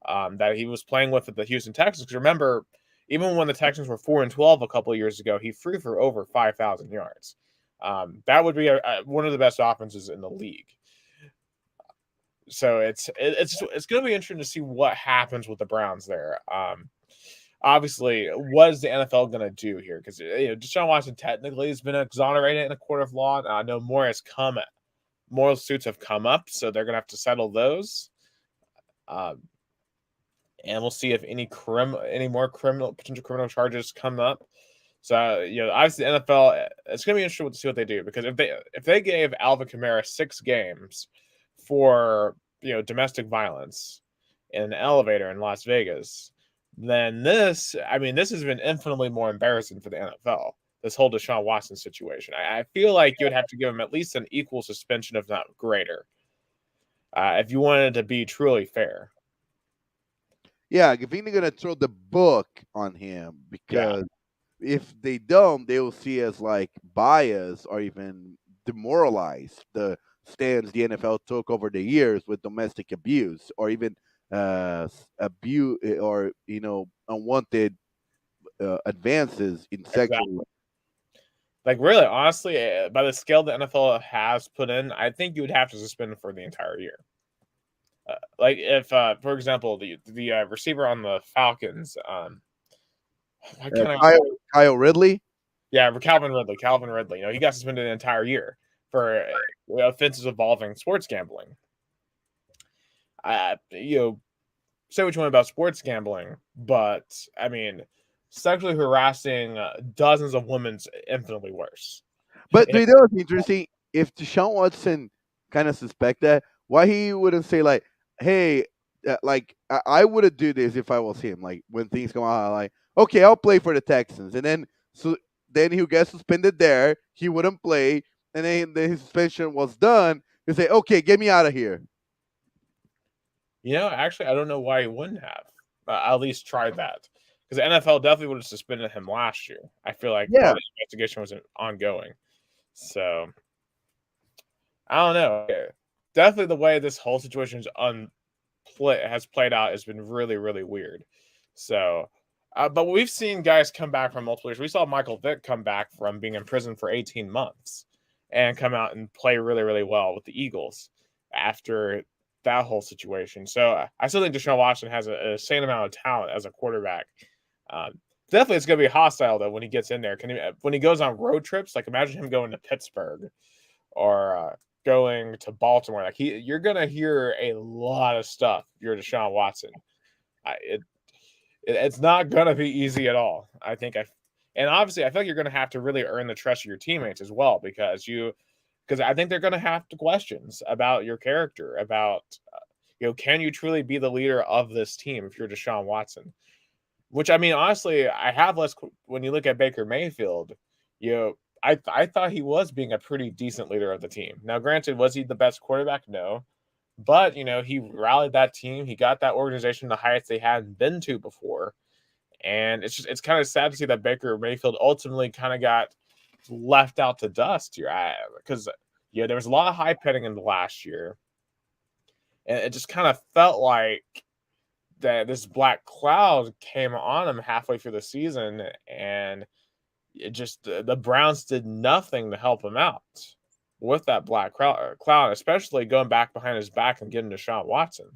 that he was playing with at the Houston Texans, because remember, even when the Texans were 4-12 a couple of years ago, he threw for over 5,000 yards. That would be one of the best offenses in the league. So it's going to be interesting to see what happens with the Browns there. Obviously, what is the NFL going to do here? Because Deshaun Watson technically has been exonerated in a court of law. I know more suits have come up, so they're going to have to settle those. And we'll see if any more potential criminal charges come up. So obviously the NFL, it's going to be interesting to see what they do, because if they gave Alvin Kamara 6 games for domestic violence in an elevator in Las Vegas, then this has been infinitely more embarrassing for the NFL. This whole Deshaun Watson situation. I feel like you would have to give him at least an equal suspension, if not greater, if you wanted to be truly fair. Yeah, I think they're gonna throw the book on him, Yeah. because if they don't, they will see as like bias or even demoralize the stance the NFL took over the years with domestic abuse or even abuse or unwanted advances in Exactly. sexual. Like really, honestly, by the scale the NFL has put in, I think you would have to suspend him for the entire year. Like if, for example, the receiver on the Falcons, why can't I? Kyle Ridley. Yeah, Calvin Ridley. He got suspended the entire year for offenses involving sports gambling. Say what you want about sports gambling, but I mean, sexually harassing dozens of women's infinitely worse. But do you know what's interesting? If Deshaun Watson kind of suspect that, why he wouldn't say like, "Hey, like I wouldn't do this if I was him." Like when things come out, like, "Okay, I'll play for the Texans," and then he'll get suspended there. He wouldn't play, and then his suspension was done. He'll say, "Okay, get me out of here." Actually, I don't know why he wouldn't have. At least tried that. Because the NFL definitely would have suspended him last year. I feel like Yeah, while the investigation was ongoing. So, I don't know. Definitely the way this whole situation has played out has been really, really weird. So, but we've seen guys come back from multiple years. We saw Michael Vick come back from being in prison for 18 months and come out and play really, really well with the Eagles after that whole situation. So I still think Deshaun Watson has a insane amount of talent as a quarterback. Definitely, it's going to be hostile though when he gets in there. When he goes on road trips? Like imagine him going to Pittsburgh or going to Baltimore. Like you're going to hear a lot of stuff. If you're Deshaun Watson. It's not going to be easy at all. And obviously, I feel like you're going to have to really earn the trust of your teammates as well because I think they're going to have questions about your character, about can you truly be the leader of this team if you're Deshaun Watson? Which I mean, honestly, I have less when you look at Baker Mayfield. I thought he was being a pretty decent leader of the team. Now, granted, was he the best quarterback? No, but he rallied that team. He got that organization to the heights they hadn't been to before, and it's kind of sad to see that Baker Mayfield ultimately kind of got left out to dust here because there was a lot of hype heading into last year, and it just kind of felt like that this black cloud came on him halfway through the season, and it just the Browns did nothing to help him out with that black cloud, especially going back behind his back and getting Deshaun Watson,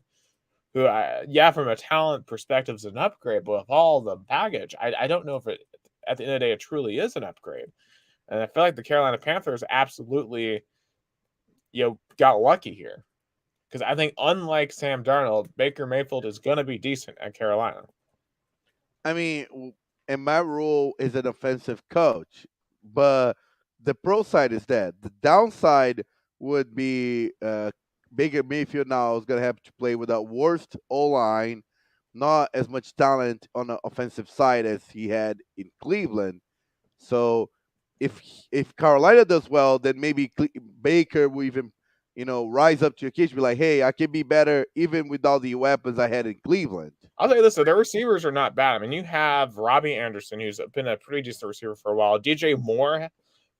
who, from a talent perspective, is an upgrade, but with all the baggage, I don't know if it at the end of the day it truly is an upgrade. And I feel like the Carolina Panthers absolutely, got lucky here. Because I think, unlike Sam Darnold, Baker Mayfield is going to be decent at Carolina. I mean, and Matt Rule is an offensive coach, but the pro side is that the downside would be Baker Mayfield now is going to have to play with a worst O line, not as much talent on the offensive side as he had in Cleveland. So if Carolina does well, then maybe Baker will even rise up to the occasion, be like, hey, I can be better even with all the weapons I had in Cleveland. I'll tell you this, their receivers are not bad. I mean, you have Robbie Anderson, who's been a pretty decent receiver for a while. DJ Moore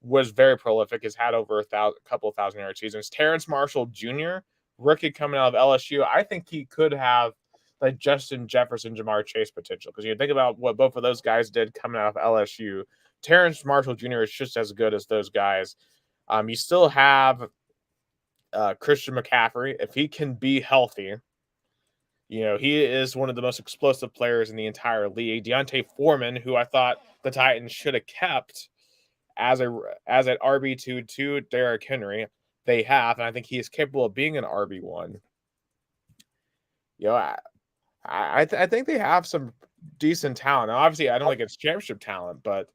was very prolific, has had over a couple of 1,000-yard seasons. Terrence Marshall Jr., rookie coming out of LSU, I think he could have like Justin Jefferson, Jamar Chase potential. Because you think about what both of those guys did coming out of LSU. Terrence Marshall Jr. is just as good as those guys. You still have Christian McCaffrey. If he can be healthy, he is one of the most explosive players in the entire league. Deontay Foreman, who I thought the Titans should have kept as an RB2 to Derrick Henry, they have, and I think he is capable of being an RB1. I think they have some decent talent. Now, obviously, I don't think it's championship talent, but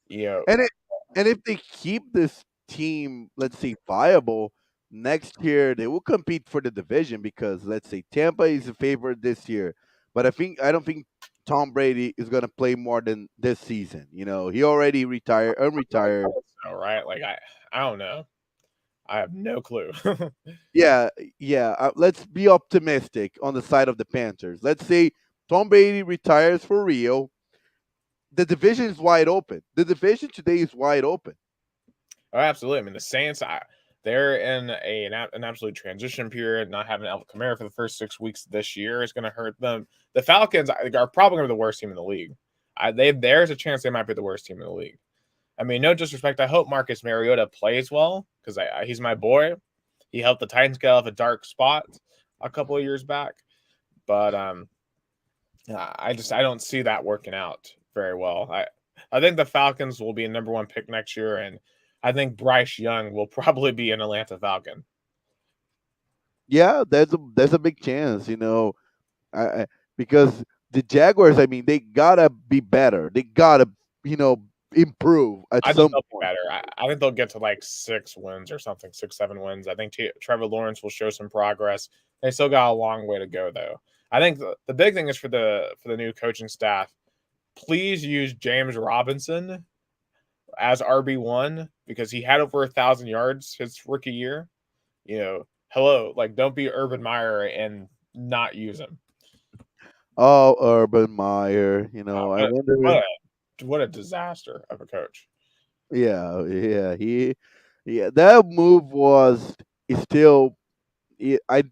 and if they keep this team, let's say, viable next year, they will compete for the division because let's say Tampa is a favorite this year, but I don't think Tom Brady is going to play more than this season. He already unretired. So, right? Like I don't know. I have no clue. Yeah. Let's be optimistic on the side of the Panthers. Let's say Tom Brady retires for real. The division is wide open. The division today is wide open. Oh, absolutely. I mean, the Saints. they're in an absolute transition period. Not having Alvin Kamara for the first 6 weeks this year is going to hurt them. The Falcons are probably going to be the worst team in the league. There's a chance they might be the worst team in the league. I mean, no disrespect. I hope Marcus Mariota plays well because he's my boy. He helped the Titans get off a dark spot a couple of years back, but I don't see that working out very well. I think the Falcons will be a number one pick next year, and I think Bryce Young will probably be an Atlanta Falcon. Yeah, there's a big chance, because the Jaguars, I mean, they gotta be better. They gotta, you know, improve at I think some they'll be point. better. I think they'll get to like 6 wins or something, 6, 7 wins. I think Trevor Lawrence will show some progress. They still got a long way to go, though. I think the big thing is for the new coaching staff. Please use James Robinson as RB1 because he had over 1,000 yards his rookie year. Hello, like don't be Urban Meyer and not use him. Oh, Urban Meyer, I What what wonder. what a disaster of a coach. Yeah, yeah, that move was is still. I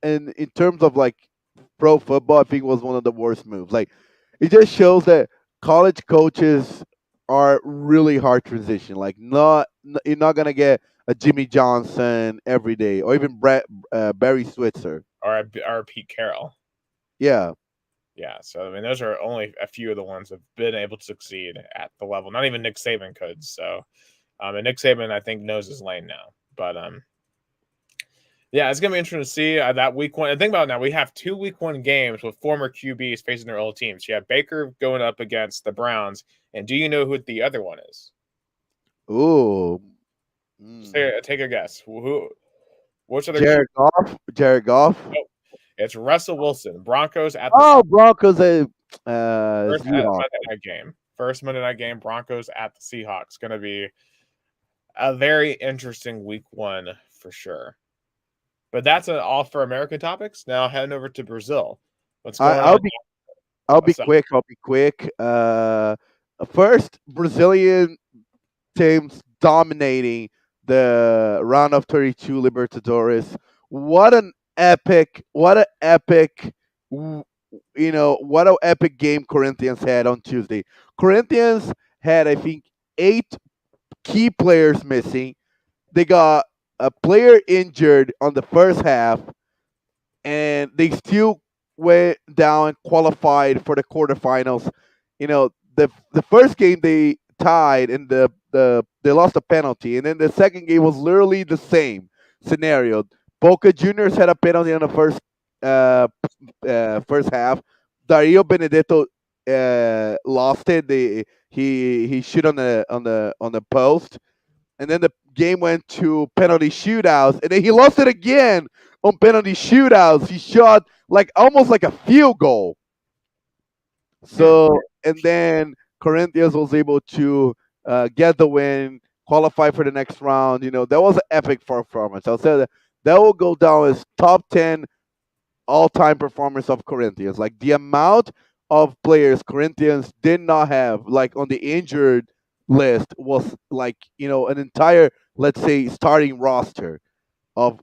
and in terms of like pro football, I think it was one of the worst moves. Like, it just shows that college coaches are really hard to transition. Like, you're not gonna get a Jimmy Johnson every day, or even Barry Switzer. Or Pete Carroll. Yeah, Yeah, so I mean, those are only a few of the ones that have been able to succeed at the level. Not even Nick Saban could. So, and Nick Saban, I think, knows his lane now. But yeah, it's gonna be interesting to see that week one. And think about it now, we have 2 week 1 games with former QBs facing their old teams. You have Baker going up against the Browns, and do you know who the other one is? ooh, Just mm. take a guess. Which other QB? Jared Goff, Jared Goff. Nope. It's Russell Wilson. Broncos at the Oh, Broncos, first Seahawks. Monday night game. First Monday night game. Broncos at the Seahawks. Going to be a very interesting week 1 for sure. But that's all for American topics. Now heading over to Brazil. What's I, going I'll on? be I'll be So, quick. I'll be quick. First, Brazilian teams dominating the round of 32 Libertadores. What an epic, what an epic game Corinthians had on Tuesday. Corinthians had, I think, 8 key players missing. They got a player injured on the first half, and they still went down and qualified for the quarterfinals. The first game they tied, and they lost a penalty, and then the second game was literally the same scenario. Boca Juniors had a penalty on the first half. Dario Benedetto lost it. He shoot on the post, and then the game went to penalty shootouts, and then he lost it again on penalty shootouts. He shot like almost like a field goal. So, and then Corinthians was able to get the win, qualify for the next round. That was an epic performance. I'll say that will go down as top 10 all-time performance of Corinthians. Like, the amount of players Corinthians did not have, like, on the injured list, was like, an entire, let's say, starting roster of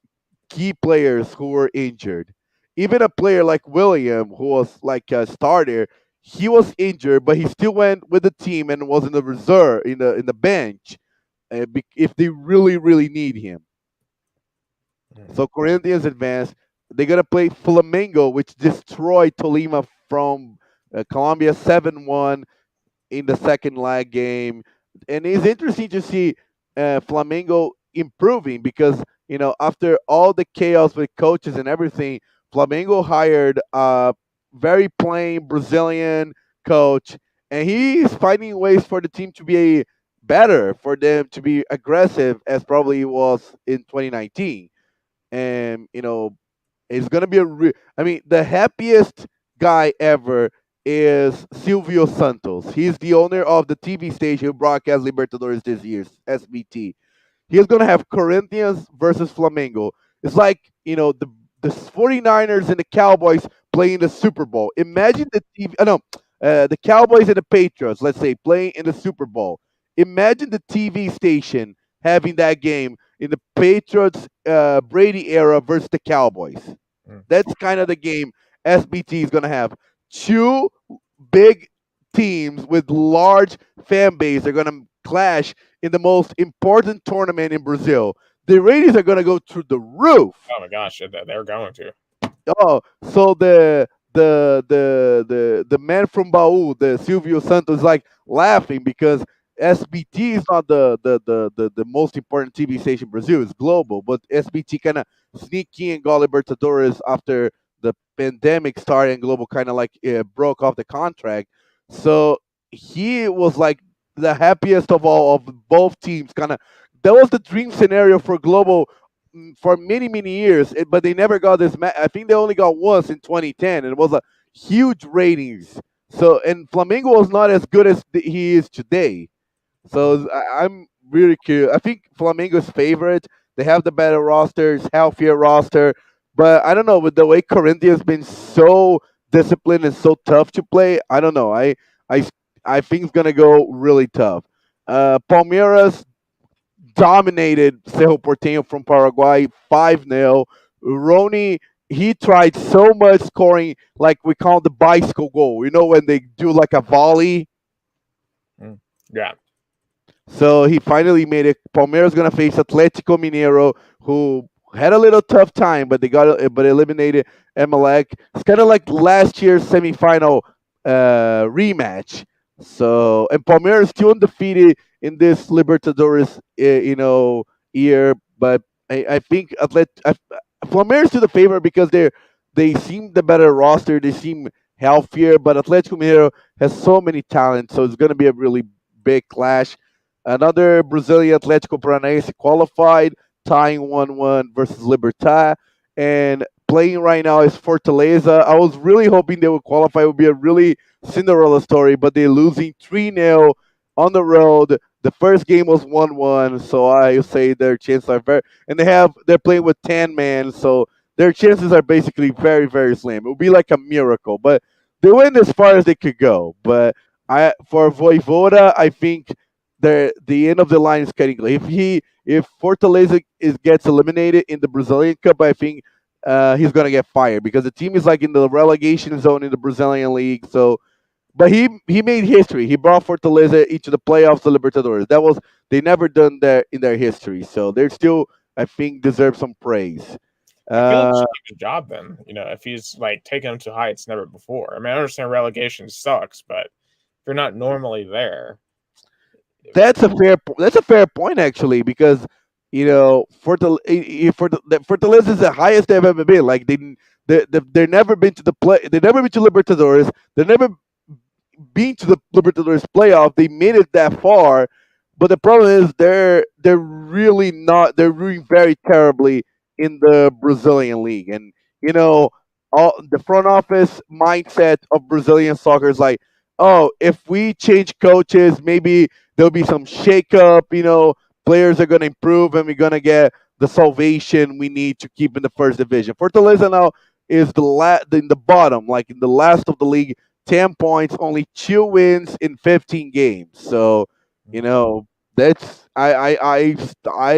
key players who were injured. Even a player like William, who was like a starter, he was injured, but he still went with the team and was in the reserve, in the bench, if they really really need him. So Corinthians advanced. They're gonna play Flamengo, which destroyed Tolima from Colombia 7-1 in the second leg game. And it's interesting to see Flamengo improving because, after all the chaos with coaches and everything, Flamengo hired a very plain Brazilian coach, and he's finding ways for the team to be better, for them to be aggressive as probably it was in 2019. And, it's gonna be I mean, the happiest guy ever is Silvio Santos. He's the owner of the TV station who broadcasts Libertadores this year, SBT. He's gonna have Corinthians versus Flamengo. It's like, the 49ers and the Cowboys playing the Super Bowl. Imagine the TV. No, the Cowboys and the Patriots, let's say, playing in the Super Bowl. Imagine the TV station having that game in the Patriots Brady era versus the Cowboys. Mm. That's kind of the game SBT is going to have. Two big teams with large fan base are going to clash in the most important tournament in Brazil. The ratings are going to go through the roof. Oh my gosh, they're going to. Oh, so the man from Baú, the Silvio Santos, is like laughing because SBT is not the most important TV station in Brazil. It's global, but SBT kind of sneaky and got Libertadores after the pandemic started and Global kind of like broke off the contract. So he was like the happiest of all of both teams. Kind of that was the dream scenario for Global for many many years, but they never got this. I think they only got once in 2010, and it was a huge ratings. So and Flamengo was not as good as he is today. So I'm really curious. I think Flamengo's favorite. They have the better rosters, healthier roster, but I don't know with the way Corinthians been so disciplined and so tough to play. I don't know. I I think it's gonna go really tough. Palmeiras dominated Cerro Porteño from Paraguay 5-0. Rony, he tried so much scoring, like we call the bicycle goal. You know, when they do like a volley. Mm. Yeah. So he finally made it. Palmeiras gonna face Atlético Mineiro, who had a little tough time, but they but eliminated Emelec. It's kind of like last year's semifinal rematch. So and Palmeiras still undefeated in this Libertadores, year. But I think Palmeiras to the favor because they seem the better roster. They seem healthier, but Atlético Mineiro has so many talents, so it's gonna be a really big clash. Another Brazilian Atlético Paranaense qualified, tying 1-1 versus Libertad. And playing right now is Fortaleza. I was really hoping they would qualify. It would be a really Cinderella story, but they're losing 3-0 on the road. The first game was 1-1, so I say their chances are very. And they're playing with 10 man, so their chances are basically very, very slim. It would be like a miracle, but they went as far as they could go. But for Voivoda, I think the end of the line is getting close. If Fortaleza gets eliminated in the Brazilian Cup, I think he's gonna get fired because the team is like in the relegation zone in the Brazilian league. So, but he made history. He brought Fortaleza into the playoffs, the Libertadores. That was they never done that in their history. So they're still, I think, deserve some praise. I feel like he Uh, should keep his job then. If he's like taking them to heights never before. I mean, I understand relegation sucks, but if you're not normally there, that's a fair point actually because Fortaleza is the highest they've ever been. Like they're never been to the play. They've never been to Libertadores. They've never been to the Libertadores playoff. They made it that far, but the problem is they're really not. They're doing very terribly in the Brazilian league, and you know, all the front office mindset of Brazilian soccer is like, oh, if we change coaches, maybe there'll be some shakeup. Players are going to improve, and we're going to get the salvation we need to keep in the first division. Fortaleza now is in the bottom, like in the last of the league 10 points, only 2 wins in 15 games. So, that's I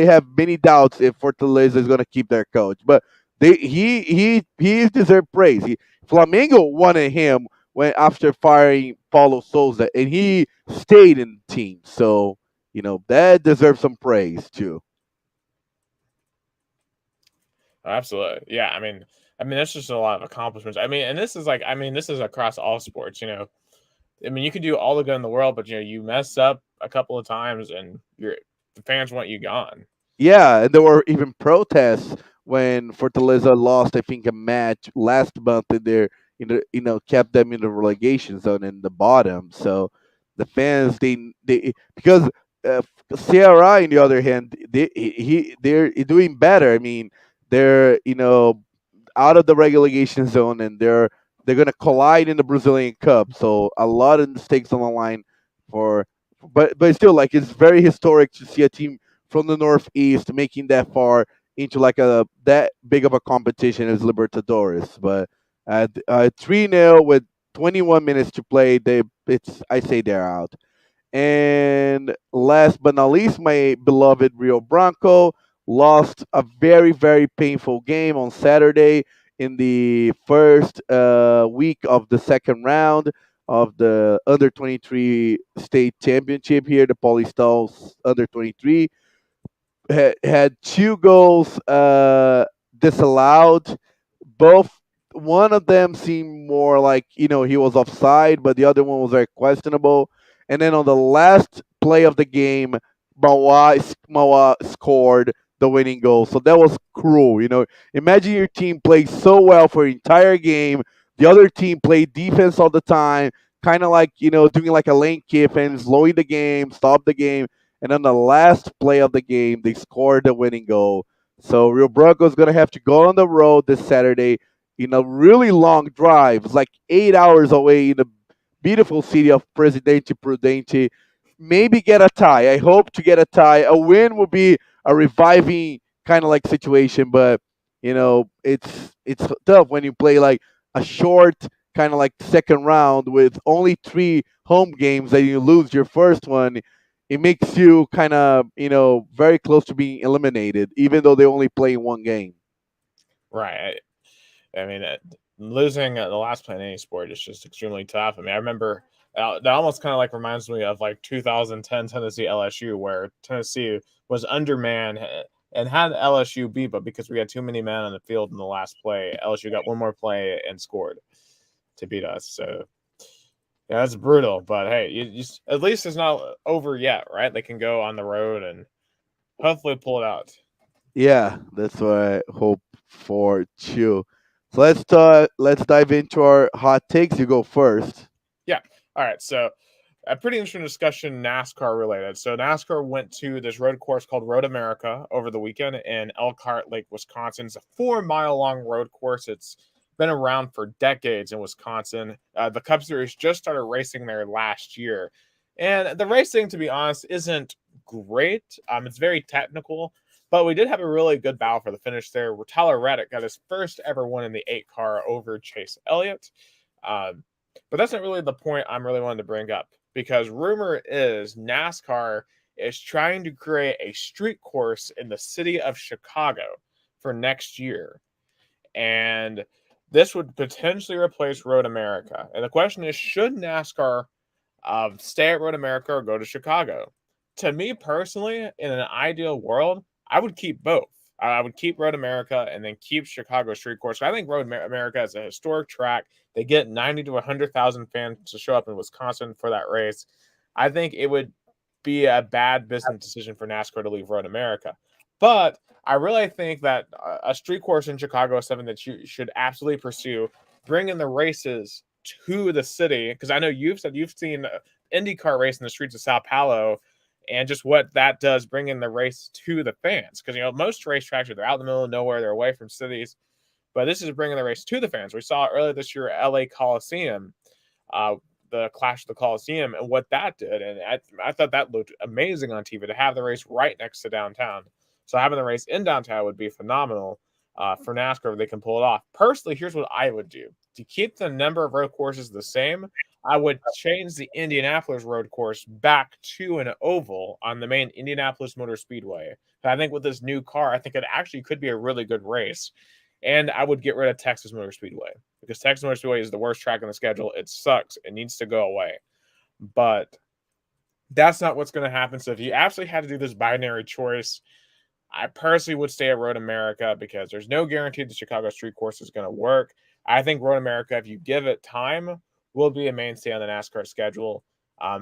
have many doubts if Fortaleza is going to keep their coach, but he deserved praise. Flamengo wanted him when after firing Paulo Souza, and he stayed in the team. So, that deserves some praise too. absolutely, yeah. I mean, that's just a lot of accomplishments. I mean, and this is like, I mean, this is across all sports. I mean, you can do all the good in the world, but you mess up a couple of times, and the fans want you gone. Yeah, and there were even protests when Fortaleza lost, I think, a match last month kept them in the relegation zone in the bottom. So the fans, they because CRI, on the other hand, they're doing better. I mean, they're out of the relegation zone, and they're gonna collide in the Brazilian Cup. So a lot of stakes on the line for, but still, like it's very historic to see a team from the Northeast making that far into like a that big of a competition as Libertadores. But 3-0 with 21 minutes to play, I say they're out. And last but not least, my beloved Rio Branco lost a very, very painful game on Saturday in the first week of the second round of the under 23 state championship here, the Paulistão under 23. Had two goals disallowed. Both one of them seemed more like he was offside, but the other one was very questionable. And then on the last play of the game, Mawa scored the winning goal. So that was cruel. Imagine your team played so well for the entire game. The other team played defense all the time, kind of like doing like a lane kick and slowing the game, stop the game, and on the last play of the game, they scored the winning goal. So Rio Branco is going to have to go on the road this Saturday in a really long drive. It's like 8 hours away in the beautiful city of Presidente Prudente. Maybe get a tie. I hope to get a tie. A win would be a reviving kind of like situation, but it's tough when you play like a short kind of like second round with only three home games and you lose your first one. It makes you kind of very close to being eliminated, even though they only play one game. Right. I mean, losing the last play in any sport is just extremely tough. I mean, I remember that almost kind of like reminds me of like 2010 Tennessee LSU, where Tennessee was undermanned and had LSU beat, but because we had too many men on the field in the last play, LSU got one more play and scored to beat us. So yeah, that's brutal. But hey, at least it's not over yet, right? They can go on the road and hopefully pull it out. Yeah, that's what I hope for too. So let's dive into our hot takes. You go first. Yeah. All right. So a pretty interesting discussion NASCAR related. So NASCAR went to this road course called Road America over the weekend in Elkhart Lake, Wisconsin. It's a 4 mile long road course. It's been around for decades in Wisconsin. The Cup Series just started racing there last year. And the racing, to be honest, isn't great. It's very technical, but we did have a really good battle for the finish there where Tyler Reddick got his first ever win in the 8 car over Chase Elliott. Um, but that's not really the point I'm really wanting to bring up because rumor is NASCAR is trying to create a street course in the city of Chicago for next year. And this would potentially replace Road America. And the question is, should NASCAR stay at Road America or go to Chicago? To me personally, in an ideal world, I would keep both. I would keep Road America and then keep Chicago Street Course. I think Road America is a historic track. They get 90 to 100,000 fans to show up in Wisconsin for that race. I think it would be a bad business decision for NASCAR to leave Road America. But I really think that a street course in Chicago is something that you should absolutely pursue. Bringing the races to the city, because I know you've said you've seen IndyCar race in the streets of Sao Paulo, and just what that does, bringing the race to the fans. Because most racetracks are they're out in the middle of nowhere, they're away from cities, but this is bringing the race to the fans. We saw earlier this year LA Coliseum, uh, the Clash of the Coliseum, and what that did, and I thought that looked amazing on TV to have the race right next to downtown. So having the race in downtown would be phenomenal for NASCAR if they can pull it off. Personally, here's what I would do to keep the number of road courses the same. I would change the Indianapolis road course back to an oval on the main Indianapolis Motor Speedway. I think with this new car, I think it actually could be a really good race. And I would get rid of Texas Motor Speedway because Texas Motor Speedway is the worst track on the schedule. It sucks. It needs to go away. But that's not what's going to happen. So if you actually had to do this binary choice, I personally would stay at Road America because there's no guarantee the Chicago Street Course is going to work. I think Road America, if you give it time, will be a mainstay on the NASCAR schedule.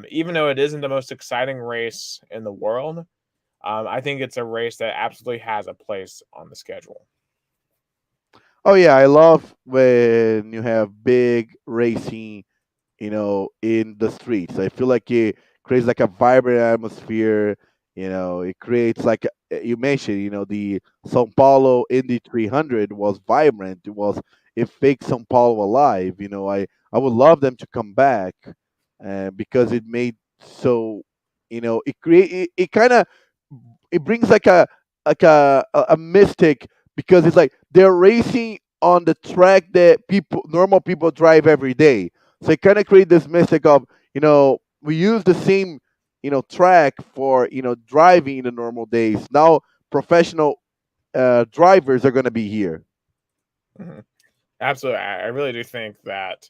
Even though it isn't the most exciting race in the world, I think it's a race that absolutely has a place on the schedule. Oh yeah, I love when you have big racing, in the streets. I feel like it creates like a vibrant atmosphere. It creates like you mentioned, the São Paulo Indy 300 was vibrant. It faked São Paulo alive. I would love them to come back, because it made so it kind of it brings like a mystic, because it's like they're racing on the track that normal people drive every day. So it kind of create this mystic of we use the same track for driving in the normal days. Now professional drivers are going to be here. Mhm. Absolutely, I really do think that.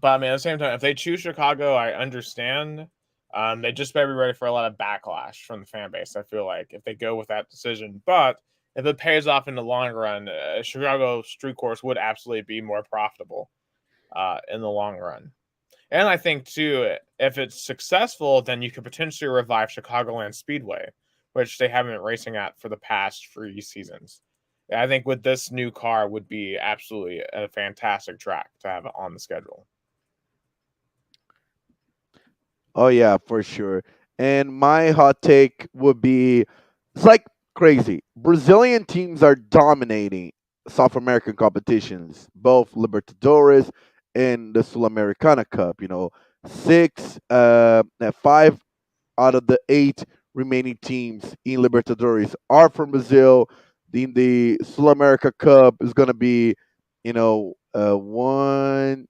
But I mean, at the same time, if they choose Chicago, I understand. They just better be ready for a lot of backlash from the fan base. I feel like if they go with that decision, but if it pays off in the long run, Chicago street course would absolutely be more profitable in the long run. And I think too, if it's successful, then you could potentially revive Chicagoland Speedway, which they haven't been racing at for the past 3 seasons. I think with this new car would be absolutely a fantastic track to have on the schedule. Oh yeah, for sure. And my hot take would be, it's like crazy. Brazilian teams are dominating South American competitions, both Libertadores and the Sul-Americana Cup. Five out of the eight remaining teams in Libertadores are from Brazil. In the Sul America Cup is going to be, one,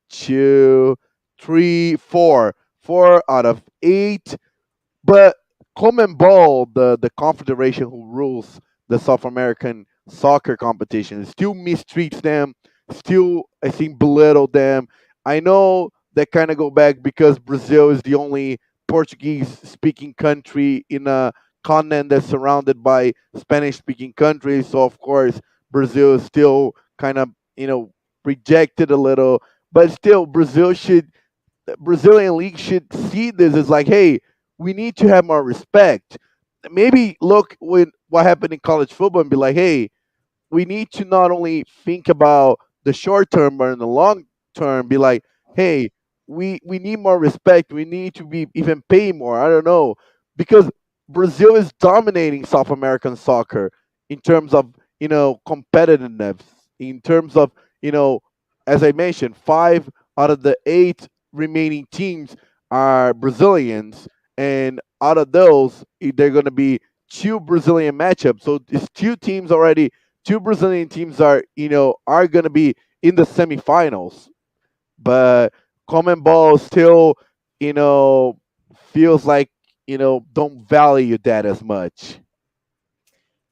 two, three, four. Four out of eight, but CONMEBOL, the confederation who rules the South American soccer competition, still mistreats them, still I think belittle them. I know that kind of go back because Brazil is the only Portuguese speaking country in a continent that's surrounded by Spanish speaking countries. So of course Brazil is still kind of rejected a little, but still Brazilian league should see this as like, hey, we need to have more respect. Maybe look with what happened in college football and be like, hey, we need to not only think about the short term but in the long term be like, hey, we need more respect, we need to be even pay more, I don't know, because Brazil is dominating South American soccer in terms of competitiveness, in terms of you know as I mentioned, five out of the eight remaining teams are Brazilians, and out of those they're going to be two Brazilian matchups, so it's two teams already. Two Brazilian teams are going to be in the semifinals, but Ball still you know feels like don't value that as much.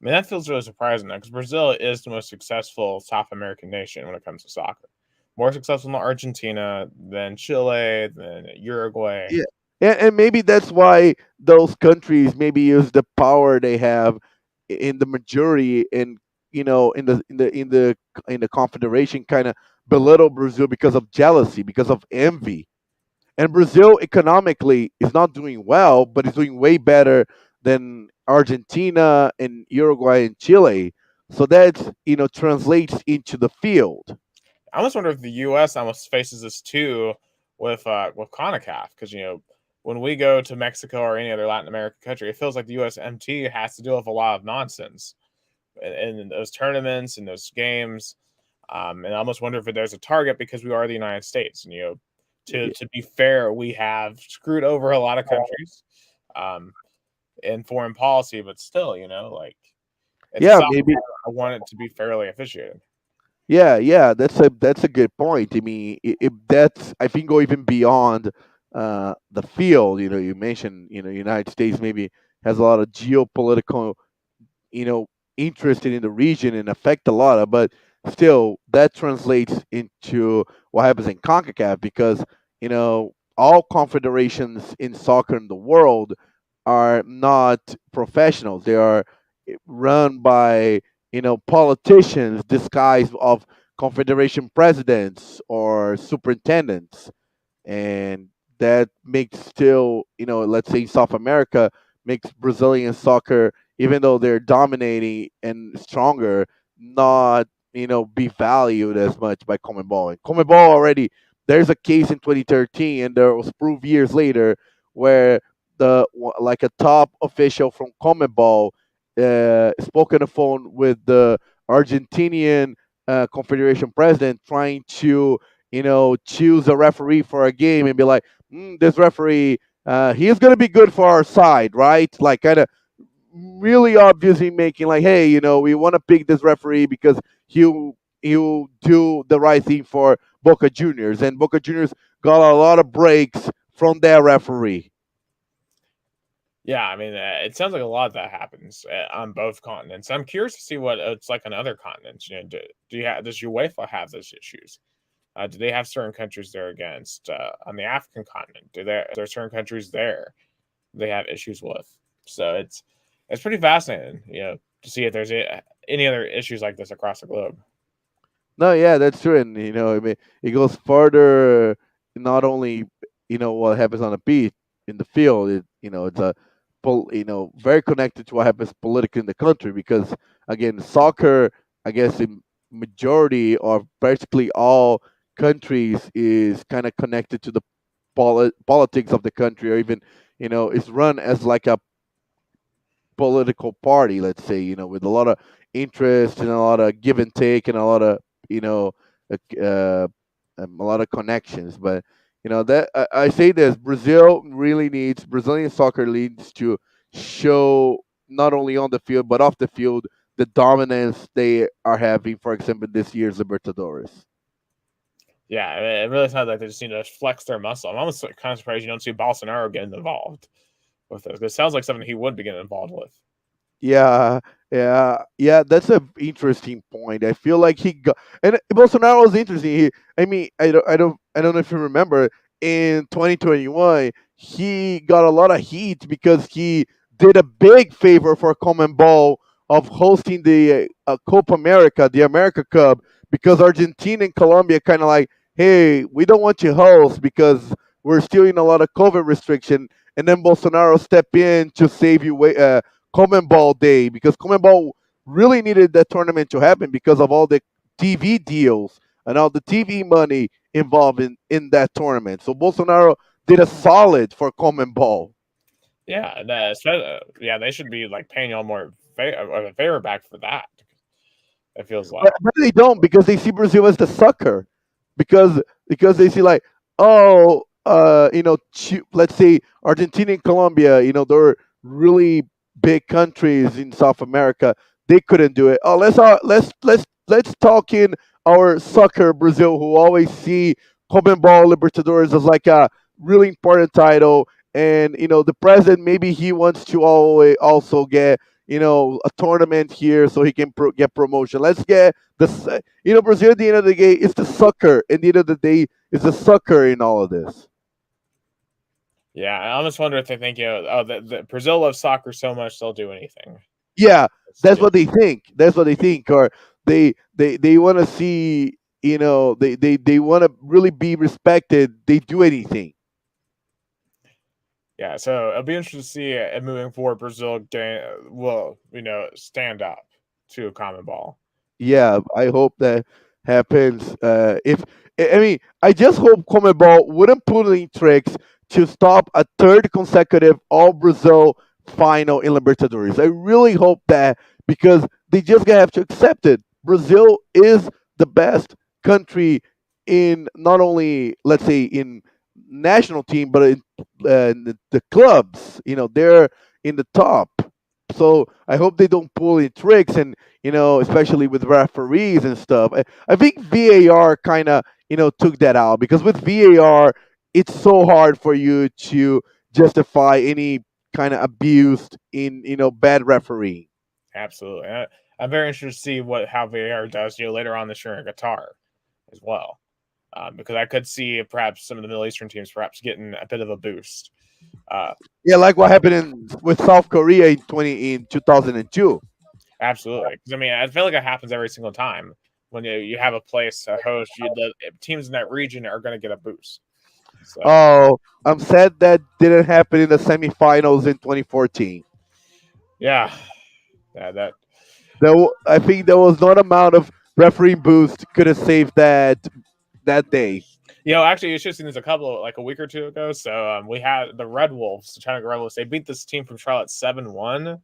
I mean, that feels really surprising because Brazil is the most successful South American nation when it comes to soccer. More successful than Argentina, than Chile, than Uruguay. Yeah, and maybe that's why those countries maybe use the power they have in the majority, and in the confederation kind of belittle Brazil because of jealousy, because of envy. And Brazil economically is not doing well, but is doing way better than Argentina and Uruguay and Chile. So that translates into the field. I almost wonder if the U.S. almost faces this too with CONCACAF because when we go to Mexico or any other Latin American country, it feels like the USMT has to deal with a lot of nonsense in those tournaments and those games. And I almost wonder if there's a target because we are the United States, and to be fair, we have screwed over a lot of countries um, in foreign policy, but still, like it's a Yeah, soft maybe. I want it to be fairly officiated. Yeah, that's a good point. I mean, if that's I think go even beyond the field. You mentioned United States maybe has a lot of geopolitical you know interested in the region and affect a lot of, but still that translates into what happens in CONCACAF because all confederations in soccer in the world are not professionals. They are run by politicians disguised of confederation presidents or superintendents, and that makes still let's say South America makes Brazilian soccer, even though they're dominating and stronger, not be valued as much by CONMEBOL. And CONMEBOL already, there's a case in 2013 and there was proof years later where like a top official from CONMEBOL spoke on the phone with the Argentinian confederation president trying to choose a referee for a game and be like, this referee, he's gonna be good for our side, right? Like kind of really obviously making like, hey, we want to pick this referee because he'll do the right thing for Boca Juniors, and Boca Juniors got a lot of breaks from that referee. Yeah, I mean, it sounds like a lot of that happens on both continents. I'm curious to see what it's like on other continents. Does UEFA have those issues? Do they have certain countries they're against on the African continent? Are there certain countries there they have issues with? So it's pretty fascinating, to see if there's any other issues like this across the globe. No, yeah, that's true, and I mean, it goes further. Not only what happens on the beach in the field, it's very connected to what happens politically in the country. Because again, soccer, I guess, in majority or basically all countries is kind of connected to the politics of the country, or even it's run as like a political party, let's say, with a lot of interest and a lot of give and take and a lot of, you know, a lot of connections. But, that I say this Brazilian soccer needs to show not only on the field, but off the field, the dominance they are having, for example, this year's Libertadores. Yeah, I mean, it really sounds like they just need to flex their muscle. I'm almost kind of surprised you don't see Bolsonaro getting involved with this. It sounds like something he would be getting involved with. Yeah, yeah. That's a interesting point. I feel like he got, and Bolsonaro was interesting. I mean, I don't know if you remember in 2021, he got a lot of heat because he did a big favor for Ball of hosting the Copa America, the America Cup, because Argentina and Colombia kind of like, hey, we don't want you host because we're still in a lot of COVID restriction, and then Bolsonaro step in to save you. Ball Day, because Ball really needed that tournament to happen because of all the TV deals and all the TV money involved in that tournament. So Bolsonaro did a solid for Ball. Yeah, yeah, they should be like paying y'all more a favor back for that. It feels like. But they don't, because they see Brazil as the sucker, because they see like, oh, let's say Argentina and Colombia, they're really big countries in South America. They couldn't do it. Oh, let's talk in our soccer Brazil, who always see Ball Libertadores as like a really important title. And the president, maybe he wants to always also get a tournament here so he can get promotion. Let's get Brazil at the end of the day is the sucker. At the end of the day, is the sucker in all of this. Yeah, I almost wonder if they think, that Brazil loves soccer so much they'll do anything. Yeah, that's what they think. That's what they think, or they want to see. They want to really be respected. They do anything. Yeah, so it'll be interesting to see moving forward. Brazil will stand up to a common ball. Yeah, I hope that happens. If I mean, I just hope Comebol wouldn't pull any tricks to stop a third consecutive All Brazil final in Libertadores. I really hope that, because they just gonna have to accept it. Brazil is the best country in, not only, let's say, in national team, but in the clubs. They're in the top. So I hope they don't pull any tricks, and especially with referees and stuff. I think VAR kind of took that out, because with VAR it's so hard for you to justify any kind of abuse in bad referee. Absolutely, I'm very interested to see how VAR does later on this year in Qatar as well, because I could see perhaps some of the Middle Eastern teams perhaps getting a bit of a boost. Yeah, like what happened with South Korea in 2002. Absolutely, because I mean, I feel like it happens every single time when you have a place to host. The teams in that region are going to get a boost. So. Oh, I'm sad that didn't happen in the semifinals in 2014. Yeah, that. I think there was not amount of referee boost could have saved that day. Actually, you should have seen this a week or two ago. So we had the Red Wolves, the China Red Wolves. They beat this team from Charlotte 7-1.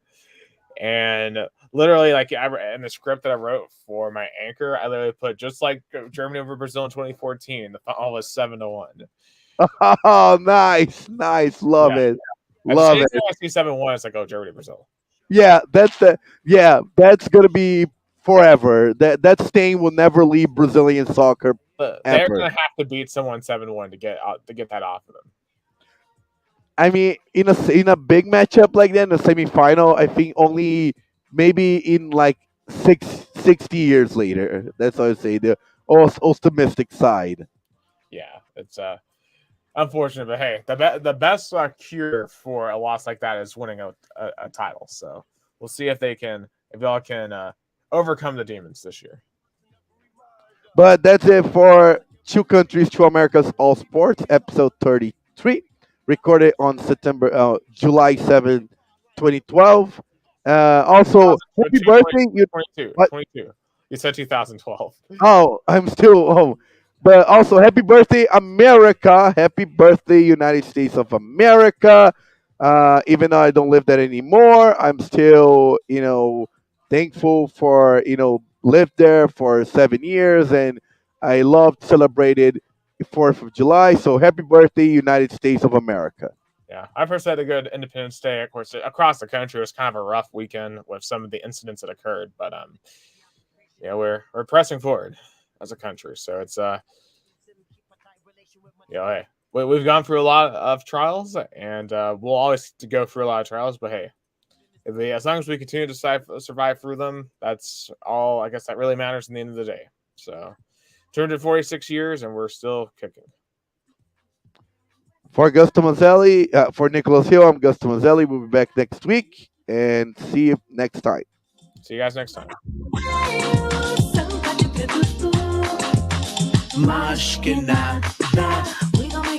And literally, in the script that I wrote for my anchor, I literally put, just like Germany over Brazil in 2014, the final was 7-1. Oh, nice, love it, love it. I see 7-1, it's like, oh, Germany, Brazil. Yeah, that's gonna be forever. That stain will never leave Brazilian soccer. They're gonna have to beat someone 7-1 to get that off of them. I mean, in a big matchup like that, in a semifinal, I think only maybe in like 60 years later. That's what I would say. The optimistic side. Yeah, it's unfortunate, but hey, the best cure for a loss like that is winning a title. So we'll see if y'all can overcome the demons this year. But that's it for Two Countries, Two Americas All Sports, episode 33, recorded on July 7th, 2012. Also, happy 2022, birthday. What? 22. You said 2012. Oh, I'm still home. But also, happy birthday, America. Happy birthday, United States of America. Even though I don't live there anymore, I'm still, thankful for, lived there for 7 years, and I loved celebrated 4th of July. So happy birthday, United States of America. Yeah, I first had a good Independence Day. Of course, across the country it was kind of a rough weekend with some of the incidents that occurred, but yeah, we're pressing forward as a country. So it's hey, we've gone through a lot of trials, and we'll always go through a lot of trials. But hey, as long as we continue to survive through them, that's all. I guess that really matters in the end of the day. So, 246 years, and we're still kicking. For Tomazeli, for Nicholas Hill, I'm Tomazeli. We'll be back next week, and see you next time. See you guys next time. Mas que nada